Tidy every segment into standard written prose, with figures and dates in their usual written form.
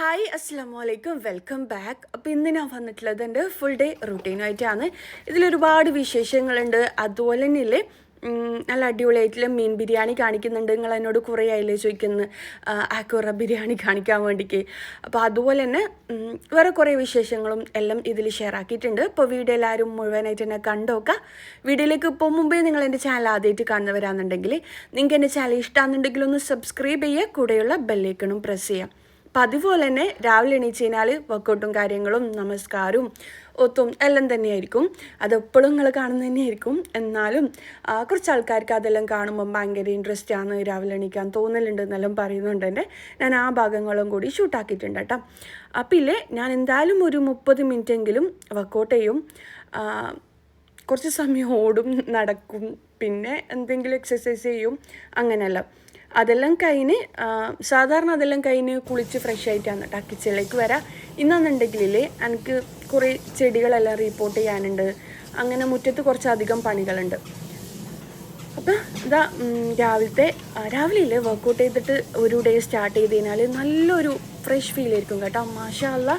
Hi അസ്സലാമു അലൈക്കും welcome back. അപ്പോൾ ഇന്ന് ഞാൻ വന്നിട്ടുള്ളത് എൻ്റെ ഫുൾ ഡേ റൂട്ടീനായിട്ടാണ്. ഇതിലൊരുപാട് വിശേഷങ്ങളുണ്ട്. അതുപോലെ തന്നെയില്ലേ നല്ല അടിപൊളിയായിട്ടുള്ള മീൻ ബിരിയാണി കാണിക്കുന്നുണ്ട്. നിങ്ങൾ എന്നോട് കുറേ ആയില്ലേ ചോദിക്കുന്നത് ആക്വറ ബിരിയാണി കാണിക്കാൻ വേണ്ടിക്ക്. അപ്പോൾ അതുപോലെ തന്നെ വേറെ കുറേ വിശേഷങ്ങളും എല്ലാം ഇതിൽ ഷെയർ ആക്കിയിട്ടുണ്ട്. ഇപ്പോൾ വീഡിയോ എല്ലാവരും മുഴുവനായിട്ട് തന്നെ കണ്ടോക്കുക. വീഡിയോയിലേക്ക് ഇപ്പോൾ മുമ്പേ നിങ്ങൾ എൻ്റെ ചാനൽ ആദ്യമായിട്ട് കാണുന്നവരാണെന്നുണ്ടെങ്കിൽ നിങ്ങൾക്ക് എൻ്റെ ചാനൽ ഇഷ്ടമാണെന്നുണ്ടെങ്കിൽ ഒന്ന് സബ്സ്ക്രൈബ് ചെയ്യുക, കൂടെയുള്ള ബെല്ലൈക്കണും പ്രസ് ചെയ്യാം. അപ്പം അതുപോലെ തന്നെ രാവിലെ എണീച്ച് കഴിഞ്ഞാൽ വർക്കൗട്ടും കാര്യങ്ങളും നമസ്കാരവും ഒത്തും എല്ലാം തന്നെയായിരിക്കും. അതെപ്പോഴും നിങ്ങൾ കാണുന്നത് തന്നെയായിരിക്കും. എന്നാലും കുറച്ച് ആൾക്കാർക്ക് അതെല്ലാം കാണുമ്പം ഭയങ്കര ഇൻട്രസ്റ്റ് ആണ്, രാവിലെ എണീക്കാൻ തോന്നലുണ്ട് എന്നെല്ലാം പറയുന്നുണ്ട്. തന്നെ ഞാൻ ആ ഭാഗങ്ങളും കൂടി ഷൂട്ടാക്കിയിട്ടുണ്ട് കേട്ടോ. അപ്പം ഇല്ലേ ഞാൻ എന്തായാലും ഒരു 30 മിനിറ്റെങ്കിലും വർക്കൗട്ട് ചെയ്യും. കുറച്ച് സമയം ഓടും, നടക്കും, പിന്നെ എന്തെങ്കിലും എക്സസൈസ് ചെയ്യും, അങ്ങനെയല്ല. അതെല്ലാം കഴിഞ്ഞ് സാധാരണ അതെല്ലാം കഴിഞ്ഞ് കുളിച്ച് ഫ്രഷ് ആയിട്ടാണ് കേട്ടോ കിച്ചണിലേക്ക് വരാം. ഇന്നെന്നുണ്ടെങ്കിൽ എനിക്ക് കുറേ ചെടികളെല്ലാം റിപ്പോർട്ട് ചെയ്യാനുണ്ട്. അങ്ങനെ മുറ്റത്ത് കുറച്ചധികം പണികളുണ്ട്. അപ്പം ഇതാ രാവിലെ വർക്കൗട്ട് ചെയ്തിട്ട് ഒരു ഡേ സ്റ്റാർട്ട് ചെയ്ത് കഴിഞ്ഞാൽ നല്ലൊരു ഫ്രഷ് ഫീൽ ആയിരിക്കും കേട്ടോ. മാഷാ അല്ലാ,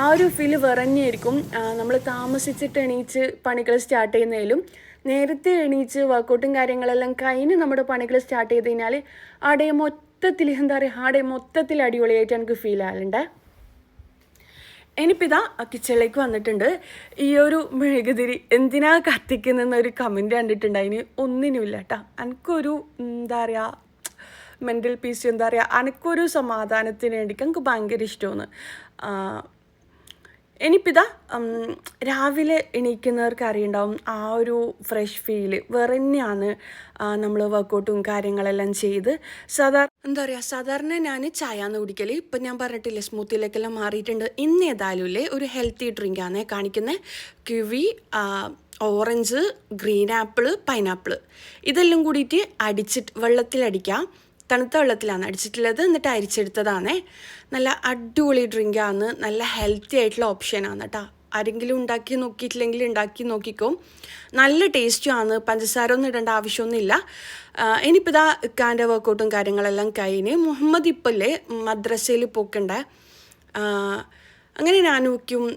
ആ ഒരു ഫീൽ വിറഞ്ഞായിരിക്കും. നമ്മൾ താമസിച്ചിട്ട് എണീച്ച് പണികൾ സ്റ്റാർട്ട് ചെയ്യുന്നതിലും നേരത്തെ എണീച്ച് വർക്കൗട്ടും കാര്യങ്ങളെല്ലാം കഴിഞ്ഞ് നമ്മുടെ പണികൾ സ്റ്റാർട്ട് ചെയ്ത് കഴിഞ്ഞാൽ ആടെ മൊത്തത്തിൽ അടിപൊളിയായിട്ട് എനിക്ക് ഫീൽ ആകലുണ്ട്. ഇനിയിപ്പോൾ ഇതാ കിച്ചണിലേക്ക് വന്നിട്ടുണ്ട്. ഈ ഒരു മെഴുകുതിരി എന്തിനാ കത്തിക്കുന്നതെന്നൊരു കമൻറ്റ് കണ്ടിട്ടുണ്ട്. അതിന് ഒന്നിനുമില്ല കേട്ടോ. എനിക്കൊരു മെൻ്റൽ പീസ് എനിക്കൊരു സമാധാനത്തിന് വേണ്ടിയിട്ട് എനിക്ക് ഭയങ്കര ഇഷ്ടമാണ്. ഇനിയിപ്പിതാ രാവിലെ എണീക്കുന്നവർക്ക് അറിയുണ്ടാവും ആ ഒരു ഫ്രഷ് ഫീല് വേറെ തന്നെയാണ്. നമ്മൾ വർക്കൗട്ടും കാര്യങ്ങളെല്ലാം ചെയ്ത് സാധാരണ ഞാൻ ചായന്ന് കുടിക്കൽ. ഇപ്പം ഞാൻ പറഞ്ഞിട്ടില്ലേ സ്മൂത്തിയിലേക്കെല്ലാം മാറിയിട്ടുണ്ട്. ഇന്ന് ഏതായാലും ഇല്ലേ ഒരു ഹെൽത്തി ഡ്രിങ്കാണ് കാണിക്കുന്നത്. Kiwi, orange, green apple, pineapple ഇതെല്ലാം കൂടിയിട്ട് വെള്ളത്തിലടിക്കാം. തണുത്ത വെള്ളത്തിലാണ് അടിച്ചിട്ടുള്ളത്, എന്നിട്ട് അരിച്ചെടുത്തതാണ്. നല്ല അടിപൊളി ഡ്രിങ്കാണ്, നല്ല ഹെൽത്തി ആയിട്ടുള്ള ഓപ്ഷനാണ് കേട്ടോ. ആരെങ്കിലും ഉണ്ടാക്കി നോക്കിയിട്ടില്ലെങ്കിൽ ഉണ്ടാക്കി നോക്കിക്കോ, നല്ല ടേസ്റ്റുമാണ്. പഞ്ചസാര ഒന്നും ഇടേണ്ട ആവശ്യമൊന്നുമില്ല. ഇനിയിപ്പോൾ ഇതാ ഇക്കാൻ്റെ വർക്കൗട്ടും കാര്യങ്ങളെല്ലാം കഴിഞ്ഞ് മുഹമ്മദ് ഇപ്പല്ലേ മദ്രസയിൽ പോക്കണ്ട. അങ്ങനെ ഞാനൊക്കെയും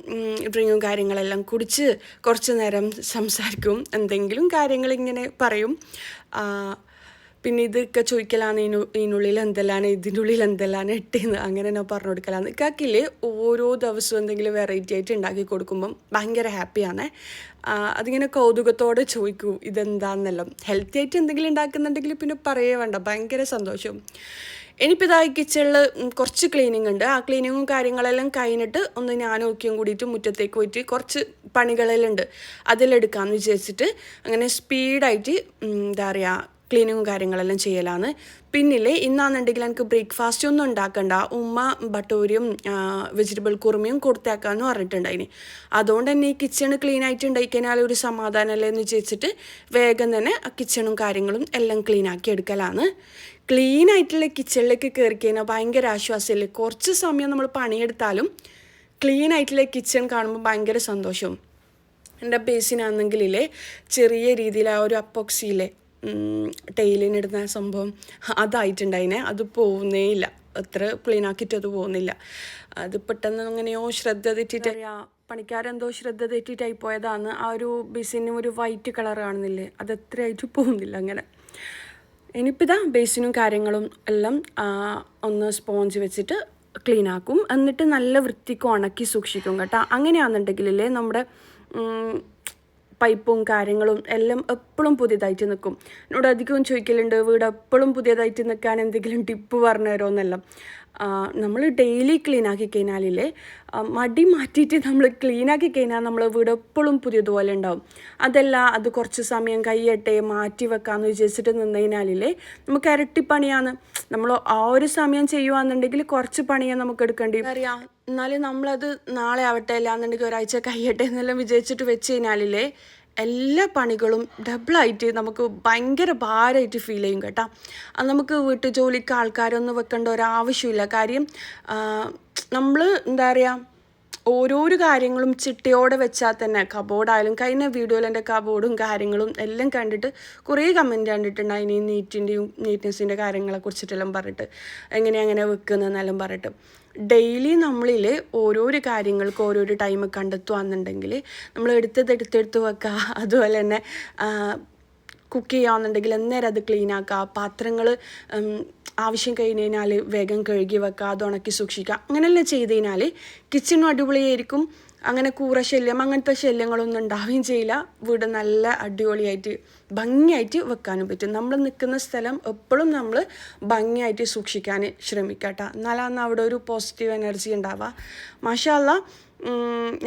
ഡ്രിങ്കും കാര്യങ്ങളെല്ലാം കുടിച്ച് കുറച്ച് നേരം സംസാരിക്കും, എന്തെങ്കിലും കാര്യങ്ങളിങ്ങനെ പറയും. പിന്നെ ഇതൊക്കെ ചോദിക്കലാണ് ഇതിനുള്ളിൽ എന്തെല്ലാണ്, ഇതിൻ്റെ ഉള്ളിൽ എന്തെല്ലാണ് ഇട്ടേന്ന് അങ്ങനെ ഞാൻ പറഞ്ഞു കൊടുക്കലാണ്. ഇക്കാക്കില്ലേ ഓരോ ദിവസവും എന്തെങ്കിലും വെറൈറ്റി ആയിട്ട് ഉണ്ടാക്കി കൊടുക്കുമ്പം ഭയങ്കര ഹാപ്പിയാണ്. അതിങ്ങനെ കൗതുകത്തോടെ ചോദിക്കൂ ഇതെന്താണെന്നെല്ലാം. ഹെൽത്തി ആയിട്ട് എന്തെങ്കിലും ഉണ്ടാക്കുന്നുണ്ടെങ്കിൽ പിന്നെ പറയേ വേണ്ട, ഭയങ്കര സന്തോഷം. ഇനിയിപ്പോൾ ഇതായി കിച്ചണിൽ കുറച്ച് ക്ലീനിങ് ഉണ്ട്. ആ ക്ലീനിങ്ങും കാര്യങ്ങളെല്ലാം കഴിഞ്ഞിട്ട് ഒന്ന് ഞാൻ നോക്കിയും കൂടിയിട്ട് മുറ്റത്തേക്ക് പോയിട്ട് കുറച്ച് പണികളെല്ലാം ഉണ്ട്, അതിലെടുക്കാമെന്ന് വിചാരിച്ചിട്ട് അങ്ങനെ സ്പീഡായിട്ട് ക്ലീനിങ്ങും കാര്യങ്ങളെല്ലാം ചെയ്യലാണ്. പിന്നില്ലേ ഇന്നാണെന്നുണ്ടെങ്കിൽ എനിക്ക് ബ്രേക്ക്ഫാസ്റ്റ് ഒന്നും ഉണ്ടാക്കണ്ട, ഉമ്മ ബട്ടൂരിയും വെജിറ്റബിൾ കുറുമയും കൊടുത്തേക്കാമെന്ന് പറഞ്ഞിട്ടുണ്ടായിന്. അതുകൊണ്ട് തന്നെ ഈ കിച്ചണ് ക്ലീൻ ആയിട്ട് ഉണ്ടായിക്കഴിഞ്ഞാൽ ഒരു സമാധാനമല്ലേ എന്ന് വിചാരിച്ചിട്ട് വേഗം തന്നെ ആ കിച്ചണും കാര്യങ്ങളും എല്ലാം ക്ലീൻ ആക്കി എടുക്കലാണ്. ക്ലീൻ ആയിട്ടുള്ള കിച്ചണിലേക്ക് കയറി കഴിഞ്ഞാൽ ഭയങ്കര ആശ്വാസമല്ലേ. കുറച്ച് സമയം നമ്മൾ പണിയെടുത്താലും ക്ലീൻ ആയിട്ടുള്ള കിച്ചൺ കാണുമ്പോൾ ഭയങ്കര സന്തോഷവും. എൻ്റെ ബേസിനാണെങ്കിലേ ചെറിയ രീതിയിൽ ആ ഒരു അപ്പോക്സിയിലെ ടൈലിനിടുന്ന സംഭവം അതായിട്ടുണ്ടായിനെ. അത് പോകുന്നേ ഇല്ല, അത്ര ക്ലീൻ ആക്കിയിട്ട് അത് പോകുന്നില്ല. അത് പെട്ടെന്ന് എങ്ങനെയോ ശ്രദ്ധ തെറ്റിയിട്ട് പണിക്കാരെന്തോ ശ്രദ്ധ തെറ്റിയിട്ടായി പോയതാണ്. ആ ഒരു ബേസിനും ഒരു വൈറ്റ് കളർ കാണുന്നില്ലേ, അത് എത്രയായിട്ട് പോകുന്നില്ല അങ്ങനെ. ഇനിയിപ്പോൾ ഇതാ ബേസിനും കാര്യങ്ങളും എല്ലാം ഒന്ന് സ്പോഞ്ച് വെച്ചിട്ട് ക്ലീൻ ആക്കും, എന്നിട്ട് നല്ല വൃത്തിക്ക് ഉണക്കി സൂക്ഷിക്കും കേട്ടോ. അങ്ങനെയാണെന്നുണ്ടെങ്കിലല്ലേ നമ്മുടെ പൈപ്പും കാര്യങ്ങളും എല്ലാം എപ്പോഴും പുതിയതായിട്ട് നിൽക്കും. എന്നോട് അധികവും ചോദിക്കലുണ്ട് വീട് എപ്പോഴും പുതിയതായിട്ട് നിൽക്കാൻ എന്തെങ്കിലും ടിപ്പ് പറഞ്ഞു തരുമെന്നെല്ലാം. നമ്മൾ ഡെയിലി ക്ലീൻ ആക്കി കഴിഞ്ഞാലില്ലേ മടി മാറ്റിയിട്ട് നമ്മൾ ക്ലീൻ ആക്കി കഴിഞ്ഞാൽ നമ്മൾ വീട് എപ്പോഴും പുതിയതുപോലെ ഉണ്ടാവും. അത് കുറച്ച് സമയം കയ്യട്ടെ മാറ്റി വെക്കാമെന്ന് വിചാരിച്ചിട്ട് നിന്ന് കഴിഞ്ഞാലില്ലേ നമുക്ക് ഇരട്ടിപ്പണിയാണ്. നമ്മൾ ആ ഒരു സമയം ചെയ്യുകയാണെന്നുണ്ടെങ്കിൽ കുറച്ച് പണിയാണ് നമുക്ക് എടുക്കേണ്ടി അറിയാം. എന്നാലും നമ്മളത് നാളെ ആവട്ടെ അല്ലാന്നുണ്ടെങ്കിൽ ഒരാഴ്ച കഴിയട്ടെ എന്നെല്ലാം വിചാരിച്ചിട്ട് വെച്ച് കഴിഞ്ഞാലില്ലേ എല്ലാ പണികളും ഡബിളായിട്ട് നമുക്ക് ഭയങ്കര ഭാരമായിട്ട് ഫീൽ ചെയ്യും കേട്ടോ. അത് നമുക്ക് വീട്ടു ജോലിക്ക് ആൾക്കാരൊന്നും വെക്കേണ്ട ഒരാവശ്യമില്ല. കാര്യം നമ്മൾ ഓരോരോ കാര്യങ്ങളും ചിട്ടയോടെ വെച്ചാൽ തന്നെ കബോർഡായാലും കഴിഞ്ഞ വീഡിയോയിൽ എൻ്റെ കബോർഡും കാര്യങ്ങളും എല്ലാം കണ്ടിട്ട് കുറേ കമൻറ്റ് കണ്ടിട്ടുണ്ടായി നീറ്റ്നെസ്സിൻ്റെ കാര്യങ്ങളെ കുറിച്ചിട്ടെല്ലാം പറഞ്ഞിട്ട് എങ്ങനെ വെക്കുന്നതെന്നെല്ലാം പറഞ്ഞിട്ട് ഡെയിലി നമ്മളിൽ ഓരോരോ കാര്യങ്ങൾക്ക് ഓരോരോ ടൈം കണ്ടെത്തുകയാണെന്നുണ്ടെങ്കിൽ നമ്മൾ എടുത്തെടുത്ത് വെക്കുക. അതുപോലെ തന്നെ കുക്ക് ചെയ്യുകയാണെന്നുണ്ടെങ്കിൽ അന്നേരം അത് ക്ലീൻ ആക്കുക. പാത്രങ്ങൾ ആവശ്യം കഴിഞ്ഞ് കഴിഞ്ഞാൽ വേഗം കഴുകി വെക്കുക, അത് ഉണക്കി സൂക്ഷിക്കുക. അങ്ങനെയെല്ലാം ചെയ്ത് കഴിഞ്ഞാൽ കിച്ചണും അടിപൊളിയായിരിക്കും. അങ്ങനെ കൂറ ശല്യം അങ്ങനത്തെ ശല്യങ്ങളൊന്നും ഉണ്ടാവുകയും ചെയ്യില്ല. വീട് നല്ല അടിപൊളിയായിട്ട് ഭംഗിയായിട്ട് വെക്കാനും പറ്റും. നമ്മൾ നിൽക്കുന്ന സ്ഥലം എപ്പോഴും നമ്മൾ ഭംഗിയായിട്ട് സൂക്ഷിക്കാൻ ശ്രമിക്കട്ടെ. എന്നാലാണ് അവിടെ ഒരു പോസിറ്റീവ് എനർജി ഉണ്ടാവുക. മാഷാ അല്ലാ,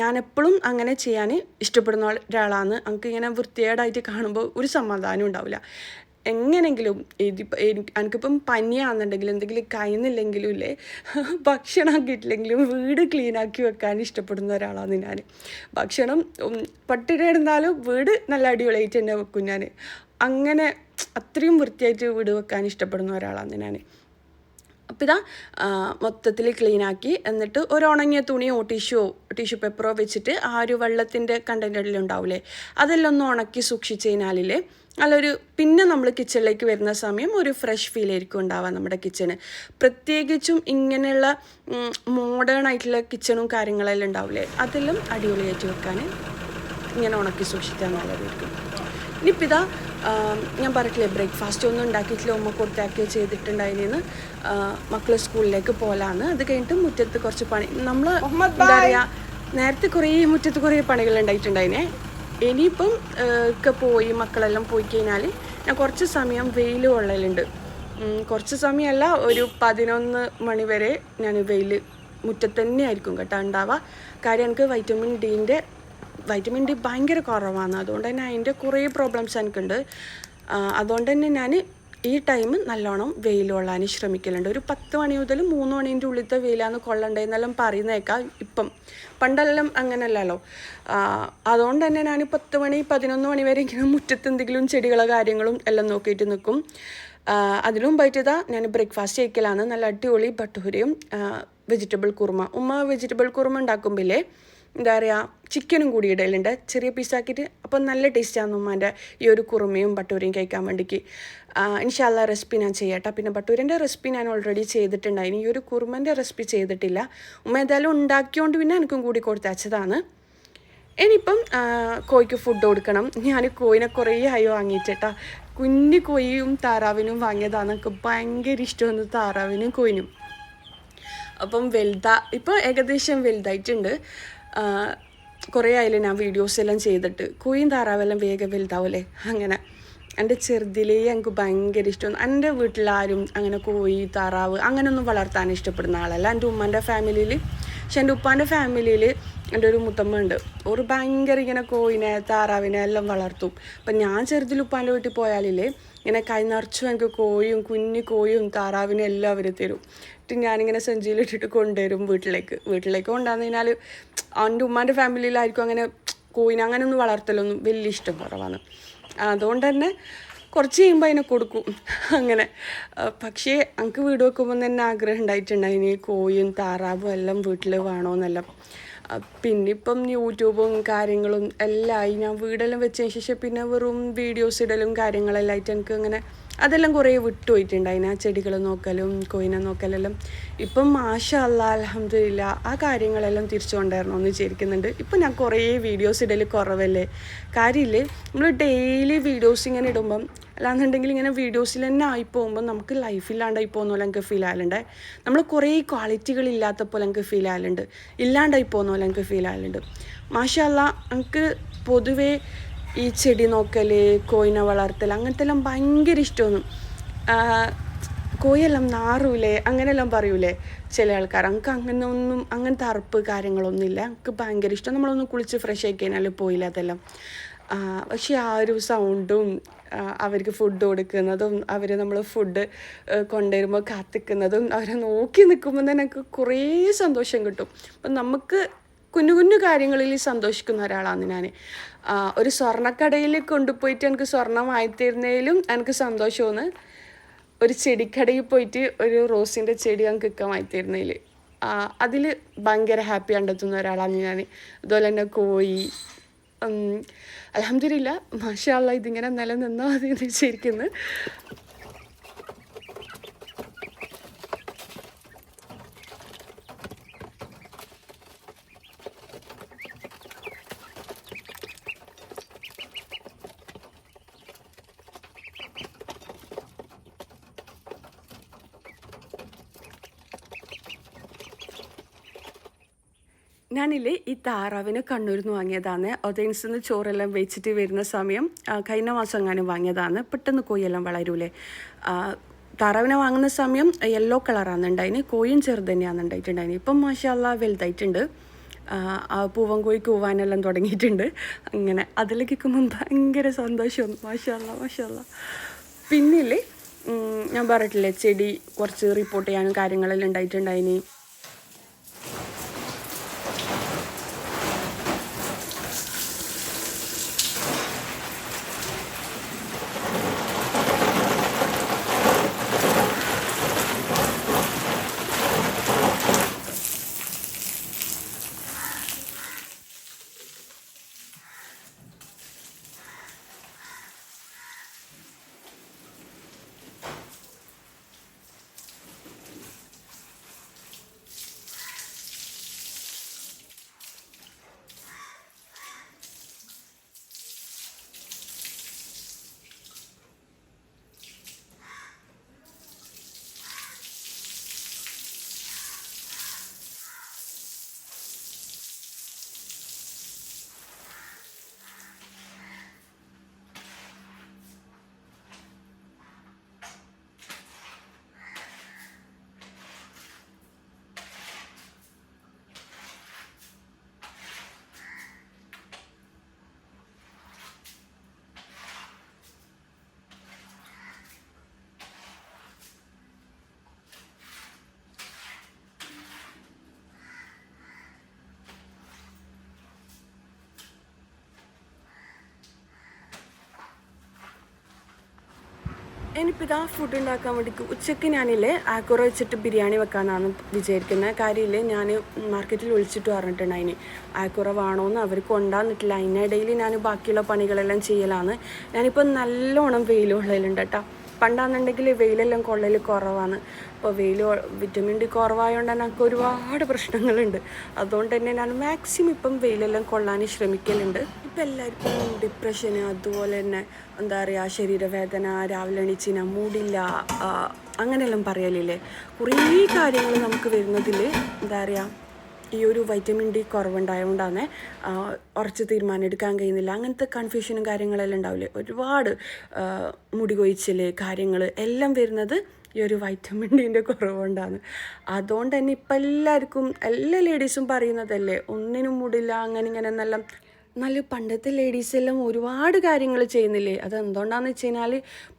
ഞാനെപ്പോഴും അങ്ങനെ ചെയ്യാൻ ഇഷ്ടപ്പെടുന്ന ഒരാളാണ്. എനിക്കിങ്ങനെ വൃത്തികേടായിട്ട് കാണുമ്പോൾ ഒരു സമാധാനം ഉണ്ടാവില്ല. എങ്ങനെങ്കിലും എനിക്കിപ്പം പനിയാണെന്നുണ്ടെങ്കിൽ എന്തെങ്കിലും കഴിയുന്നില്ലെങ്കിലും ഇല്ലേ, ഭക്ഷണം ആക്കിയിട്ടില്ലെങ്കിലും വീട് ക്ലീനാക്കി വെക്കാൻ ഇഷ്ടപ്പെടുന്ന ഒരാളാണ് ഞാൻ. ഭക്ഷണം പട്ടിണി കിടന്നാലും വീട് നല്ല അടിപൊളിയായിട്ട് തന്നെ വെക്കും ഞാൻ. അങ്ങനെ അത്രയും വൃത്തിയായിട്ട് വീട് വെക്കാൻ ഇഷ്ടപ്പെടുന്ന ഒരാളാണ് ഞാൻ. അപ്പോൾ ഇതാ മൊത്തത്തിൽ ക്ലീനാക്കി എന്നിട്ട് ഒരു ഉണങ്ങിയ തുണിയോ ടിഷ്യൂ പേപ്പറോ വെച്ചിട്ട് ആ ഒരു വെള്ളത്തിൻ്റെ കണ്ടൻറ്റെല്ലാം ഉണ്ടാവില്ലേ, അതെല്ലാം ഒന്ന് ഉണക്കി സൂക്ഷിച്ച് കഴിഞ്ഞാലില്ലേ നല്ലൊരു, പിന്നെ നമ്മൾ കിച്ചണിലേക്ക് വരുന്ന സമയം ഒരു ഫ്രഷ് ഫീൽ ആയിരിക്കും ഉണ്ടാവുക നമ്മുടെ കിച്ചണ്. പ്രത്യേകിച്ചും ഇങ്ങനെയുള്ള മോഡേൺ ആയിട്ടുള്ള കിച്ചണും കാര്യങ്ങളെല്ലാം ഉണ്ടാവില്ലേ, അതെല്ലാം അടിപൊളിയായിട്ട് വെക്കാൻ ഇങ്ങനെ ഉണക്കി സൂക്ഷിക്കാൻ നല്ലതായിരിക്കും. ഇനിയിപ്പോൾ ഇതാ ഞാൻ പറഞ്ഞിട്ടില്ലേ, ബ്രേക്ക്ഫാസ്റ്റ് ഒന്നും ഉണ്ടാക്കിയിട്ടില്ല, ഉമ്മ കൊടുത്താക്കി ചെയ്തിട്ടുണ്ടായിരുന്നു. മക്കൾ സ്കൂളിലേക്ക് പോലാന്ന്. അത് കഴിഞ്ഞിട്ട് മുറ്റത്ത് കുറച്ച് പണി, നമ്മൾ എന്താ പറയുക, നേരത്തെ മുറ്റത്ത് കുറേ പണികൾ ഉണ്ടായിട്ടുണ്ടായിനെ. ഇനിയിപ്പം ഒക്കെ പോയി മക്കളെല്ലാം പോയി കഴിഞ്ഞാൽ ഞാൻ കുറച്ച് സമയം വെയിൽ കൊള്ളലുണ്ട്. കുറച്ച് സമയമല്ല, ഒരു 11 മണി വരെ ഞാൻ വെയിൽ മുറ്റത്ത് തന്നെ ആയിരിക്കും കേട്ടോ ഉണ്ടാവുക. കാര്യം എനിക്ക് വൈറ്റമിൻ ഡി ഭയങ്കര കുറവാണ്. അതുകൊണ്ട് തന്നെ അതിൻ്റെ കുറേ പ്രോബ്ലംസ് എനിക്കുണ്ട്. അതുകൊണ്ട് തന്നെ ഞാൻ ഈ ടൈം നല്ലോണം വെയിൽ കൊള്ളാൻ ശ്രമിക്കലുണ്ട്. ഒരു 10 മണി മുതൽ 3 മണീൻ്റെ ഉള്ളിലത്തെ വെയിലാണ് കൊള്ളണ്ടേന്നെല്ലാം പറയുന്നേക്കാം. ഇപ്പം പണ്ടെല്ലാം അങ്ങനെയല്ലല്ലോ. അതുകൊണ്ട് തന്നെ ഞാൻ 10 മണി 11 മണി വരെ ഇങ്ങനെ മുറ്റത്ത് എന്തെങ്കിലും ചെടികളോ കാര്യങ്ങളും എല്ലാം നോക്കിയിട്ട് നിൽക്കും. അതിലും പറ്റിയതാ ഞാൻ ബ്രേക്ക്ഫാസ്റ്റ് കഴിക്കലാണ്. നല്ല അടിപൊളി ഭട്ടൂരയും വെജിറ്റബിൾ കുറുമ. ഉമ്മ വെജിറ്റബിൾ കുറുമ ഉണ്ടാക്കുമ്പോഴേ എന്താ പറയുക, ചിക്കനും കൂടി ഇടലുണ്ട് ചെറിയ പീസാക്കിയിട്ട്. അപ്പം നല്ല ടേസ്റ്റാണ് ഉമ്മാൻ്റെ ഈ ഒരു കുറുമയും ഭട്ടൂരയും കഴിക്കാൻ വേണ്ടിക്ക്. ഇൻഷാ അല്ലാ റെസിപ്പി ഞാൻ ചെയ്യട്ടെ. പിന്നെ ഭട്ടൂരൻ്റെ റെസിപ്പി ഞാൻ ഓൾറെഡി ചെയ്തിട്ടുണ്ടായിന്, ഈ ഒരു കുറുമൻ്റെ റെസിപ്പി ചെയ്തിട്ടില്ല. ഉമ്മ ഏതായാലും ഉണ്ടാക്കിയോണ്ട് പിന്നെ എനിക്കും കൂടി കൊടുത്തയച്ചതാണ്. ഇനിയിപ്പം കോഴിക്ക് ഫുഡ് കൊടുക്കണം. ഞാൻ കോഴിനെ കുറേ ആയി വാങ്ങിയിട്ടാ. കുഞ്ഞു കോഴിയും താറാവിനും വാങ്ങിയതാണ്. എനിക്ക് ഭയങ്കര ഇഷ്ടമാണ് താറാവിനും കോഴിനും. അപ്പം ഇപ്പോൾ ഏകദേശം വലുതായിട്ടുണ്ട്. കുറേ ആയാലും ഞാൻ വീഡിയോസ് എല്ലാം ചെയ്തിട്ട്. കോഴിയും താറാവെല്ലാം വേഗം വലുതാവില്ലേ, അങ്ങനെ എൻ്റെ ചെറുതിലേ എനിക്ക് ഭയങ്കര ഇഷ്ടമാണ്. എൻ്റെ വീട്ടിലാരും അങ്ങനെ കോഴി താറാവ് അങ്ങനെയൊന്നും വളർത്താൻ ഇഷ്ടപ്പെടുന്ന ആളല്ല. എൻ്റെ ഉമ്മൻ്റെ ഫാമിലിയിൽ. പക്ഷെ എൻ്റെ ഉപ്പാൻ്റെ ഫാമിലിയിൽ എൻ്റെ ഒരു മുത്തമ്മ ഉണ്ട്, ഒരു ഭയങ്കര ഇങ്ങനെ കോഴിനെ താറാവിനെ എല്ലാം വളർത്തും. അപ്പം ഞാൻ ചെറുതിൽ ഉപ്പാൻ്റെ വീട്ടിൽ പോയാലില്ലേ ഇങ്ങനെ കൈ നിറച്ചും എനിക്ക് കോഴിയും കുഞ്ഞു കോഴിയും താറാവിനും എല്ലാം അവർ തരും. എന്നിട്ട് ഞാനിങ്ങനെ സഞ്ചിയിലിട്ടിട്ട് കൊണ്ടുവരും വീട്ടിലേക്ക് കൊണ്ടുവന്നു കഴിഞ്ഞാൽ എൻ്റെ ഉമ്മാൻ്റെ ഫാമിലിയിലായിരിക്കും അങ്ങനെ കോഴിനെ അങ്ങനെയൊന്നും വളർത്തലൊന്നും വലിയ ഇഷ്ടം കുറവാണ്. അതുകൊണ്ട് തന്നെ കുറച്ച് കഴിയുമ്പോൾ അതിനെ കൊടുക്കും അങ്ങനെ. പക്ഷേ എനിക്ക് വീട് വെക്കുമ്പോൾ തന്നെ ആഗ്രഹം ഉണ്ടായിട്ടുണ്ടായിന് കോഴിയും താറാവും എല്ലാം വീട്ടിൽ വേണമെന്നെല്ലാം. പിന്നെ ഇപ്പം യൂട്യൂബും കാര്യങ്ങളും എല്ലാം ആയി. ഞാൻ വീടെല്ലാം വെച്ചതിന് ശേഷം പിന്നെ വെറും വീഡിയോസ് ഇടലും കാര്യങ്ങളെല്ലാം ആയിട്ട് എനിക്ക് അങ്ങനെ അതെല്ലാം കുറേ വിട്ടുപോയിട്ടുണ്ടായിന്. ആ ചെടികൾ നോക്കലും കോഴിനെ നോക്കലെല്ലാം. ഇപ്പം മാഷാ അല്ലാ അൽഹംദുലില്ലാ ആ കാര്യങ്ങളെല്ലാം തിരിച്ചു കൊണ്ടുവരണമെന്ന് വിചാരിക്കുന്നുണ്ട്. ഇപ്പം ഞാൻ കുറേ വീഡിയോസ് ഇടൽ കുറവല്ലേ. കാര്യമില്ലേ, നമ്മൾ ഡെയിലി വീഡിയോസ് ഇങ്ങനെ ഇടുമ്പം, അല്ലാന്നുണ്ടെങ്കിൽ ഇങ്ങനെ വീഡിയോസിൽ തന്നെ ആയിപ്പോകുമ്പോൾ നമുക്ക് ലൈഫില്ലാണ്ടായി പോകുന്ന പോലെ എനിക്ക് ഫീൽ ആയാലുണ്ട്. നമ്മൾ കുറേ ക്വാളിറ്റികളില്ലാത്ത പോലെ എനിക്ക് ഫീൽ ആയാലുണ്ട്. ഇല്ലാണ്ടായി പോകുന്ന പോലെ എനിക്ക് ഫീൽ ആയാലുണ്ട്. മാഷാ അല്ലാ എനിക്ക് പൊതുവേ ഈ ചെടി നോക്കൽ, കോഴിനെ വളർത്തൽ അങ്ങനത്തെ എല്ലാം ഭയങ്കര ഇഷ്ടമൊന്നും. കോഴിയെല്ലാം നാറൂലേ അങ്ങനെയെല്ലാം പറയൂലേ ചില ആൾക്കാർ. എനിക്ക് അങ്ങനത്തെ അറുപ്പ് കാര്യങ്ങളൊന്നുമില്ല. എനിക്ക് ഭയങ്കര ഇഷ്ടം. നമ്മളൊന്ന് കുളിച്ച് ഫ്രഷ് ആയി കഴിഞ്ഞാൽ പോയില്ല അതെല്ലാം. പക്ഷേ ആ ഒരു സൗണ്ടും അവർക്ക് ഫുഡ് കൊടുക്കുന്നതും നമ്മൾ ഫുഡ് കൊണ്ടുവരുമ്പോൾ കാത്തിക്കുന്നതും അവരെ നോക്കി നിൽക്കുമ്പോൾ തന്നെ എനിക്ക് കുറേ സന്തോഷം കിട്ടും. അപ്പം നമുക്ക് കുഞ്ഞു കാര്യങ്ങളിൽ സന്തോഷിക്കുന്ന ഒരാളാണ് ഞാൻ. ഒരു സ്വർണ്ണക്കടയിൽ കൊണ്ടുപോയിട്ട് എനിക്ക് സ്വർണ്ണം വാങ്ങിത്തരുന്നതിലും എനിക്ക് സന്തോഷമാണ് ഒരു ചെടിക്കടയിൽ പോയിട്ട് ഒരു റോസിൻ്റെ ചെടി എനിക്ക് വാങ്ങിത്തരുന്നതിൽ. അതിൽ ഭയങ്കര ഹാപ്പി കണ്ടെത്തുന്ന ഒരാളാണ് ഞാൻ. അതുപോലെ തന്നെ കോഴി, അൽഹംദുലില്ലാ മാഷാ അല്ലാഹ് ഇതിങ്ങനെ നിലനിന്നാൽ മതി എന്ന് വിചാരിക്കുന്നു. ഞാനില്ലേ ഈ താറാവിനെ കണ്ണൂരിൽ നിന്ന് വാങ്ങിയതാണ്. ഒതേൻസിൽ നിന്ന് ചോറെല്ലാം വെച്ചിട്ട് വരുന്ന സമയം കഴിഞ്ഞ മാസം എങ്ങാനും വാങ്ങിയതാണ്. പെട്ടെന്ന് കോഴിയെല്ലാം വളരൂലേ. താറാവിനെ വാങ്ങുന്ന സമയം യെല്ലോ കളറാണ് ഉണ്ടായിന്, കോഴിയും ചെറുത് തന്നെയാണ് ഉണ്ടായിട്ടുണ്ടായിന്. ഇപ്പം മാഷാ അല്ലാഹ് വലുതായിട്ടുണ്ട്. പൂവൻ കോഴി കൂവാനെല്ലാം തുടങ്ങിയിട്ടുണ്ട്. അങ്ങനെ അതിലേക്ക് കേൾക്കുമ്പം ഭയങ്കര സന്തോഷം. മാഷാ അല്ലാഹ് മാഷാ അല്ലാഹ്. പിന്നില്ലേ ഞാൻ പറഞ്ഞിട്ടില്ലേ ചെടി കുറച്ച് റിപ്പോർട്ട് ചെയ്യാനും കാര്യങ്ങളെല്ലാം ഉണ്ടായിട്ടുണ്ടായിന്. ഇനിയിപ്പോൾ ഇതാ ഫുഡ് ഉണ്ടാക്കാൻ വേണ്ടിക്ക് ഉച്ചയ്ക്ക് ഞാനില്ലേ ആക്കുറ വെച്ചിട്ട് ബിരിയാണി വെക്കാമെന്നാണ് വിചാരിക്കുന്നത്. കാര്യമില്ലേ ഞാൻ മാർക്കറ്റിൽ വിളിച്ചിട്ട് പറഞ്ഞിട്ടുണ്ടായിന് ആക്കുറ വേണമെന്ന്. അവർ കൊണ്ടുവന്നിട്ടില്ല. അതിനിടയിൽ ഞാൻ ബാക്കിയുള്ള പണികളെല്ലാം ചെയ്യലാണ്. ഞാനിപ്പോൾ നല്ലോണം വെയിൽ കൊള്ളലുണ്ട് കേട്ടോ. പണ്ടാണെന്നുണ്ടെങ്കിൽ വെയിലെല്ലാം കൊള്ളൽ കുറവാണ്. അപ്പോൾ വിറ്റമിൻ ഡി കുറവായതുകൊണ്ട് തന്നെ എനിക്ക് ഒരുപാട് പ്രശ്നങ്ങളുണ്ട്. അതുകൊണ്ട് തന്നെ ഞാൻ മാക്സിമം ഇപ്പം വെയിലെല്ലാം കൊള്ളാൻ ശ്രമിക്കലുണ്ട്. ഇപ്പം എല്ലാവർക്കും ഡിപ്രഷന്, അതുപോലെ തന്നെ എന്താ പറയുക ശരീരവേദന, രാവിലെ എണീച്ചിന മൂടില്ല, അങ്ങനെയെല്ലാം പറയലില്ലേ. കുറേ കാര്യങ്ങൾ നമുക്ക് വരുന്നതിൽ എന്താ പറയുക ഈ ഒരു വൈറ്റമിൻ ഡി കുറവുണ്ടായതുകൊണ്ടാണ് ഉറച്ച് തീരുമാനം എടുക്കാൻ കഴിയുന്നില്ല. അങ്ങനത്തെ കൺഫ്യൂഷനും കാര്യങ്ങളെല്ലാം ഉണ്ടാവില്ലേ. ഒരുപാട് മുടി കൊഴിച്ചിൽ കാര്യങ്ങൾ എല്ലാം വരുന്നത് ഈ ഒരു വൈറ്റമിൻ ഡിൻ്റെ കുറവുകൊണ്ടാണ്. അതുകൊണ്ട് തന്നെ ഇപ്പം എല്ലാവർക്കും എല്ലാ ലേഡീസും പറയുന്നതല്ലേ ഒന്നിനും മുടില്ല അങ്ങനെ ഇങ്ങനെ നല്ല പണ്ടത്തെ ലേഡീസെല്ലാം ഒരുപാട് കാര്യങ്ങൾ ചെയ്യുന്നില്ലേ. അതെന്തുകൊണ്ടാണെന്ന് വെച്ച് കഴിഞ്ഞാൽ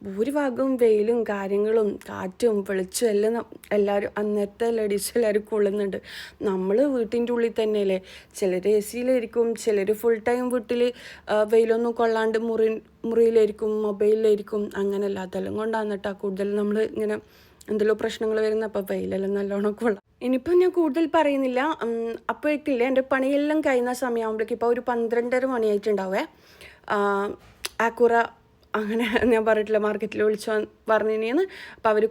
ഭൂരിഭാഗവും വെയിലും കാര്യങ്ങളും കാറ്റും വെളിച്ചും എല്ലാം എല്ലാവരും അന്നത്തെ ലേഡീസ് എല്ലാവരും കൊള്ളുന്നുണ്ട്. നമ്മൾ വീട്ടിൻ്റെ ഉള്ളിൽ തന്നെയല്ലേ. ചിലർ എ സിയിലായിരിക്കും, ചിലർ ഫുൾ ടൈം വീട്ടിൽ വെയിലൊന്നും കൊള്ളാണ്ട് മുറിയിലായിരിക്കും, മൊബൈലിലായിരിക്കും. അങ്ങനെയല്ല. അതെല്ലാം കൊണ്ടാണ് കേട്ടോ കൂടുതൽ നമ്മൾ ഇങ്ങനെ എന്തെല്ലോ പ്രശ്നങ്ങൾ വരുന്നത്. അപ്പോൾ വെയിലെല്ലാം നല്ലോണം കൊള്ളാം. ഇനിയിപ്പോൾ ഞാൻ കൂടുതൽ പറയുന്നില്ല. അപ്പോഴേക്കില്ലേ എൻ്റെ പണിയെല്ലാം കഴിയുന്ന സമയമാകുമ്പോഴേക്കും ഇപ്പോൾ ഒരു 12:30 മണിയായിട്ടുണ്ടാവേ. ആക്കുറ അങ്ങനെ ഞാൻ പറഞ്ഞിട്ടില്ല മാർക്കറ്റിൽ വിളിച്ചു പറഞ്ഞിരുന്നു. അപ്പോൾ അവർ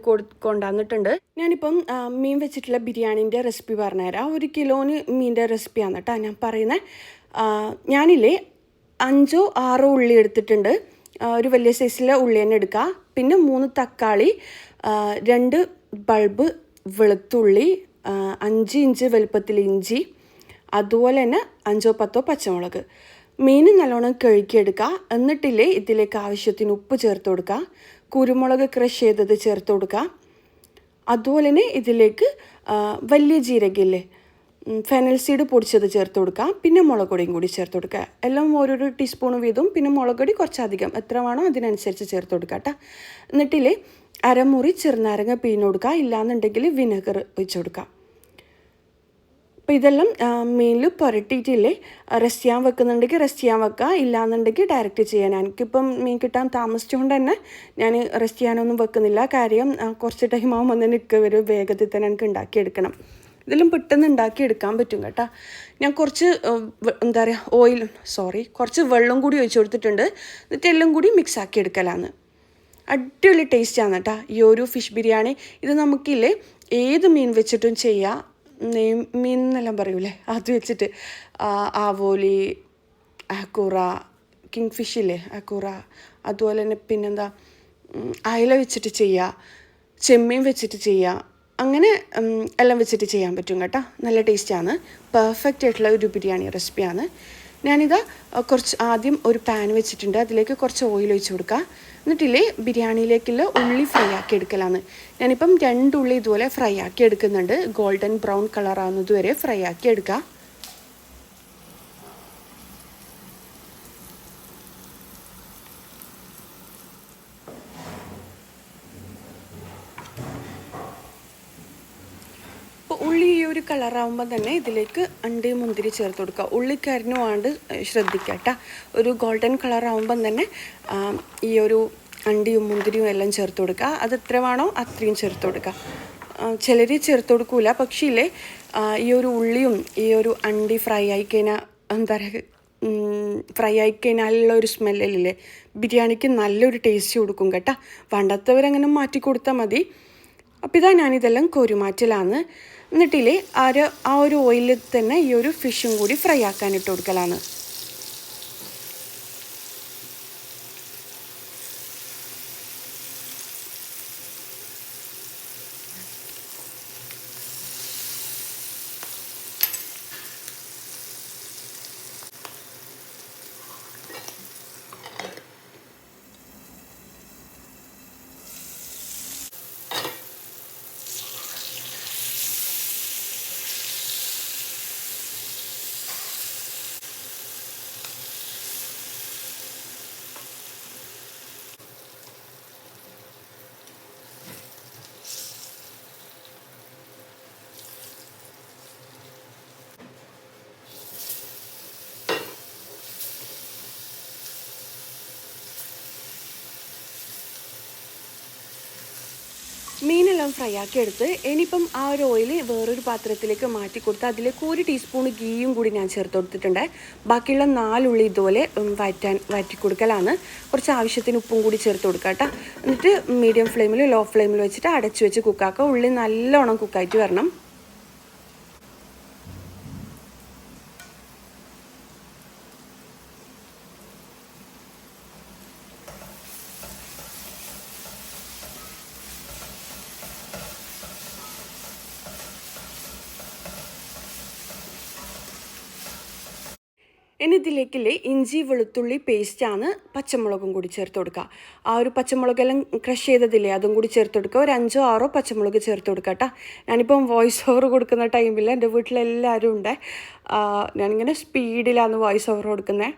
കൊണ്ടുവന്നിട്ടുണ്ട്. ഞാനിപ്പം മീൻ വെച്ചിട്ടുള്ള ബിരിയാണീൻ്റെ റെസിപ്പി പറഞ്ഞുതരാം. 1 കിലോന് മീൻ്റെ റെസിപ്പിയാണ് കേട്ടോ ഞാൻ പറയുന്നത്. ഞാനില്ലേ 5 or 6 ഉള്ളി എടുത്തിട്ടുണ്ട്. ഒരു വലിയ സൈസിലെ ഉള്ളി തന്നെ എടുക്കുക. പിന്നെ 3 തക്കാളി, 2 ബൾബ് വെളുത്തുള്ളി, 5 ഇഞ്ച് വലുപ്പത്തിൽ ഇഞ്ചി, അതുപോലെ തന്നെ 5 or 10 പച്ചമുളക്. മീൻ നല്ലോണം കഴുകിയെടുക്കുക. എന്നിട്ടില്ലേ ഇതിലേക്ക് ആവശ്യത്തിന് ഉപ്പ് ചേർത്ത് കൊടുക്കുക. കുരുമുളക് ക്രഷ് ചെയ്തത് ചേർത്ത് കൊടുക്കുക. അതുപോലെ തന്നെ ഇതിലേക്ക് വലിയ ജീരകമില്ലേ ഫെനൽ സീഡ് പൊടിച്ചത് ചേർത്ത് കൊടുക്കുക. പിന്നെ മുളക് പൊടിയും കൂടി ചേർത്ത് കൊടുക്കുക. എല്ലാം ഓരോരോ ടീസ്പൂൺ വീതവും. പിന്നെ മുളക് പൊടി കുറച്ചധികം എത്ര വേണോ അതിനനുസരിച്ച് ചേർത്ത് കൊടുക്കുക കേട്ടോ. എന്നിട്ടില്ലേ അരമുറി ചെറുനാരങ്ങ പിഴിഞ്ഞ് കൊടുക്കുക. ഇല്ലാന്നുണ്ടെങ്കിൽ വിനെഗർ ഒഴിച്ച് കൊടുക്കുക. അപ്പോൾ ഇതെല്ലാം മീനിൽ പുരട്ടിയിട്ടില്ലേ റെസ്റ്റ് ചെയ്യാൻ വെക്കുന്നുണ്ടെങ്കിൽ റെസ്റ്റ് ചെയ്യാൻ വെക്കുക. ഇല്ലാന്നുണ്ടെങ്കിൽ ഡയറക്റ്റ് ചെയ്യാൻ. എനിക്കിപ്പം മീൻ കിട്ടാൻ താമസിച്ചുകൊണ്ട് തന്നെ ഞാൻ റെസ്റ്റ് ചെയ്യാനൊന്നും വെക്കുന്നില്ല. കാര്യം കുറച്ച് ടൈം ആകുമ്പോൾ തന്നെ നിൽക്കുക വരും. വേഗത്തിൽ തന്നെ എനിക്ക് ഉണ്ടാക്കിയെടുക്കണം. ഇതെല്ലാം പെട്ടെന്ന് ഉണ്ടാക്കിയെടുക്കാൻ പറ്റും കേട്ടോ. ഞാൻ കുറച്ച് എന്താ പറയുക കുറച്ച് വെള്ളം കൂടി ഒഴിച്ച് കൊടുത്തിട്ടുണ്ട്. എന്നിട്ട് എല്ലാം കൂടി മിക്സ് ആക്കി എടുക്കലാണ്. അടിപൊളി ടേസ്റ്റാണ് കേട്ടോ ഈ ഒരു ഫിഷ് ബിരിയാണി. ഇത് നമുക്കില്ലേ ഏത് മീൻ വെച്ചിട്ടും ചെയ്യാം. മീൻ എന്നെല്ലാം പറയൂലേ, അത് വെച്ചിട്ട് ആവോലി, ആക്കൂറ, കിങ് ഫിഷില്ലേ ആക്കൂറ, അതുപോലെ തന്നെ പിന്നെന്താ അയല വെച്ചിട്ട് ചെയ്യുക, ചെമ്മീൻ വെച്ചിട്ട് ചെയ്യുക, അങ്ങനെ എല്ലാം വെച്ചിട്ട് ചെയ്യാൻ പറ്റും കേട്ടോ. നല്ല ടേസ്റ്റാണ്. പെർഫെക്റ്റ് ആയിട്ടുള്ള ഒരു ബിരിയാണി റെസിപ്പിയാണ്. ഞാനിത് കുറച്ച് ആദ്യം ഒരു പാൻ വെച്ചിട്ടുണ്ട്. അതിലേക്ക് കുറച്ച് ഓയിൽ ഒഴിച്ച് കൊടുക്കുക. എന്നിട്ടില്ലേ ബിരിയാണിയിലേക്കുള്ള ഉള്ളി ഫ്രൈ ആക്കി എടുക്കലാണ്. ഞാനിപ്പം 2 ഉള്ളി ഇതുപോലെ ഫ്രൈ ആക്കി എടുക്കുന്നുണ്ട്. ഗോൾഡൻ ബ്രൗൺ കളറാകുന്നത് വരെ ഫ്രൈ ആക്കി എടുക്കുക. ഉള്ളി ഈ ഒരു കളറാകുമ്പോൾ തന്നെ ഇതിലേക്ക് അണ്ടി മുന്തിരി ചേർത്ത് കൊടുക്കുക. ഉള്ളിക്കരിഞ്ഞു വേണ്ട ശ്രദ്ധിക്കുക കേട്ടോ. ഒരു ഗോൾഡൻ കളറാകുമ്പം തന്നെ ഈ ഒരു അണ്ടിയും മുന്തിരിയും എല്ലാം ചേർത്ത് കൊടുക്കുക. അത് എത്ര വേണോ അത്രയും ചേർത്ത് കൊടുക്കുക. ചിലർ ചേർത്ത് കൊടുക്കില്ല, പക്ഷേ ഇല്ലേ ഈ ഒരു ഉള്ളിയും ഈ ഒരു അണ്ടി ഫ്രൈ ആയിക്കഴിഞ്ഞാൽ എന്താ പറയുക, ഫ്രൈ ആയിക്കഴിഞ്ഞാലുള്ള ഒരു സ്മെല്ലില്ലേ ബിരിയാണിക്ക് നല്ലൊരു ടേസ്റ്റ് കൊടുക്കും കേട്ടോ. വേണ്ടാത്തവരങ്ങനെ മാറ്റി കൊടുത്താൽ മതി. അപ്പോൾ ഇതാ ഞാനിതെല്ലാം കോരിമാറ്റലാണ്. എന്നിട്ടില്ലേ ആ ഒരു ഓയിലിൽ തന്നെ ഈ ഒരു ഫിഷും കൂടി ഫ്രൈ ആക്കാനിട്ട് കൊടുക്കലാണ്. മീനെല്ലാം ഫ്രൈ ആക്കി എടുത്ത് ഇനിയിപ്പം ആ ഒരു ഓയിൽ വേറൊരു പാത്രത്തിലേക്ക് മാറ്റി കൊടുത്ത് അതിലേക്ക് 1 ടീസ്പൂൺ ഗീയും കൂടി ഞാൻ ചേർത്ത് കൊടുത്തിട്ടുണ്ട്. ബാക്കിയുള്ള 4 ഉള്ളി ഇതുപോലെ വഴറ്റി കൊടുക്കലാണ്. കുറച്ച് ആവശ്യത്തിന് ഉപ്പും കൂടി ചേർത്ത് കൊടുക്കുക കേട്ടോ. എന്നിട്ട് മീഡിയം ഫ്ലെയിമിൽ ലോ ഫ്ലെയിമിൽ വെച്ചിട്ട് അടച്ചു വെച്ച് കുക്കാക്കുക. ഉള്ളി നല്ലോണം കുക്കായിട്ട് വരണം. ഇനി ഇതിലേക്കില്ലേ ഇഞ്ചി വെളുത്തുള്ളി പേസ്റ്റാണ്, പച്ചമുളകും കൂടി ചേർത്ത് കൊടുക്കുക. ആ ഒരു പച്ചമുളകെല്ലാം ക്രഷ് ചെയ്തതില്ലേ അതും കൂടി ചേർത്ത് കൊടുക്കുക. ഒരു 5 6 പച്ചമുളക് ചേർത്ത് കൊടുക്കുക കേട്ടോ. ഞാനിപ്പം വോയിസ് ഓവർ കൊടുക്കുന്ന ടൈമിൽ എൻ്റെ വീട്ടിലെല്ലാവരും ഉണ്ട്. ഞാനിങ്ങനെ സ്പീഡിലാണ് വോയിസ് ഓവർ കൊടുക്കുന്നത്.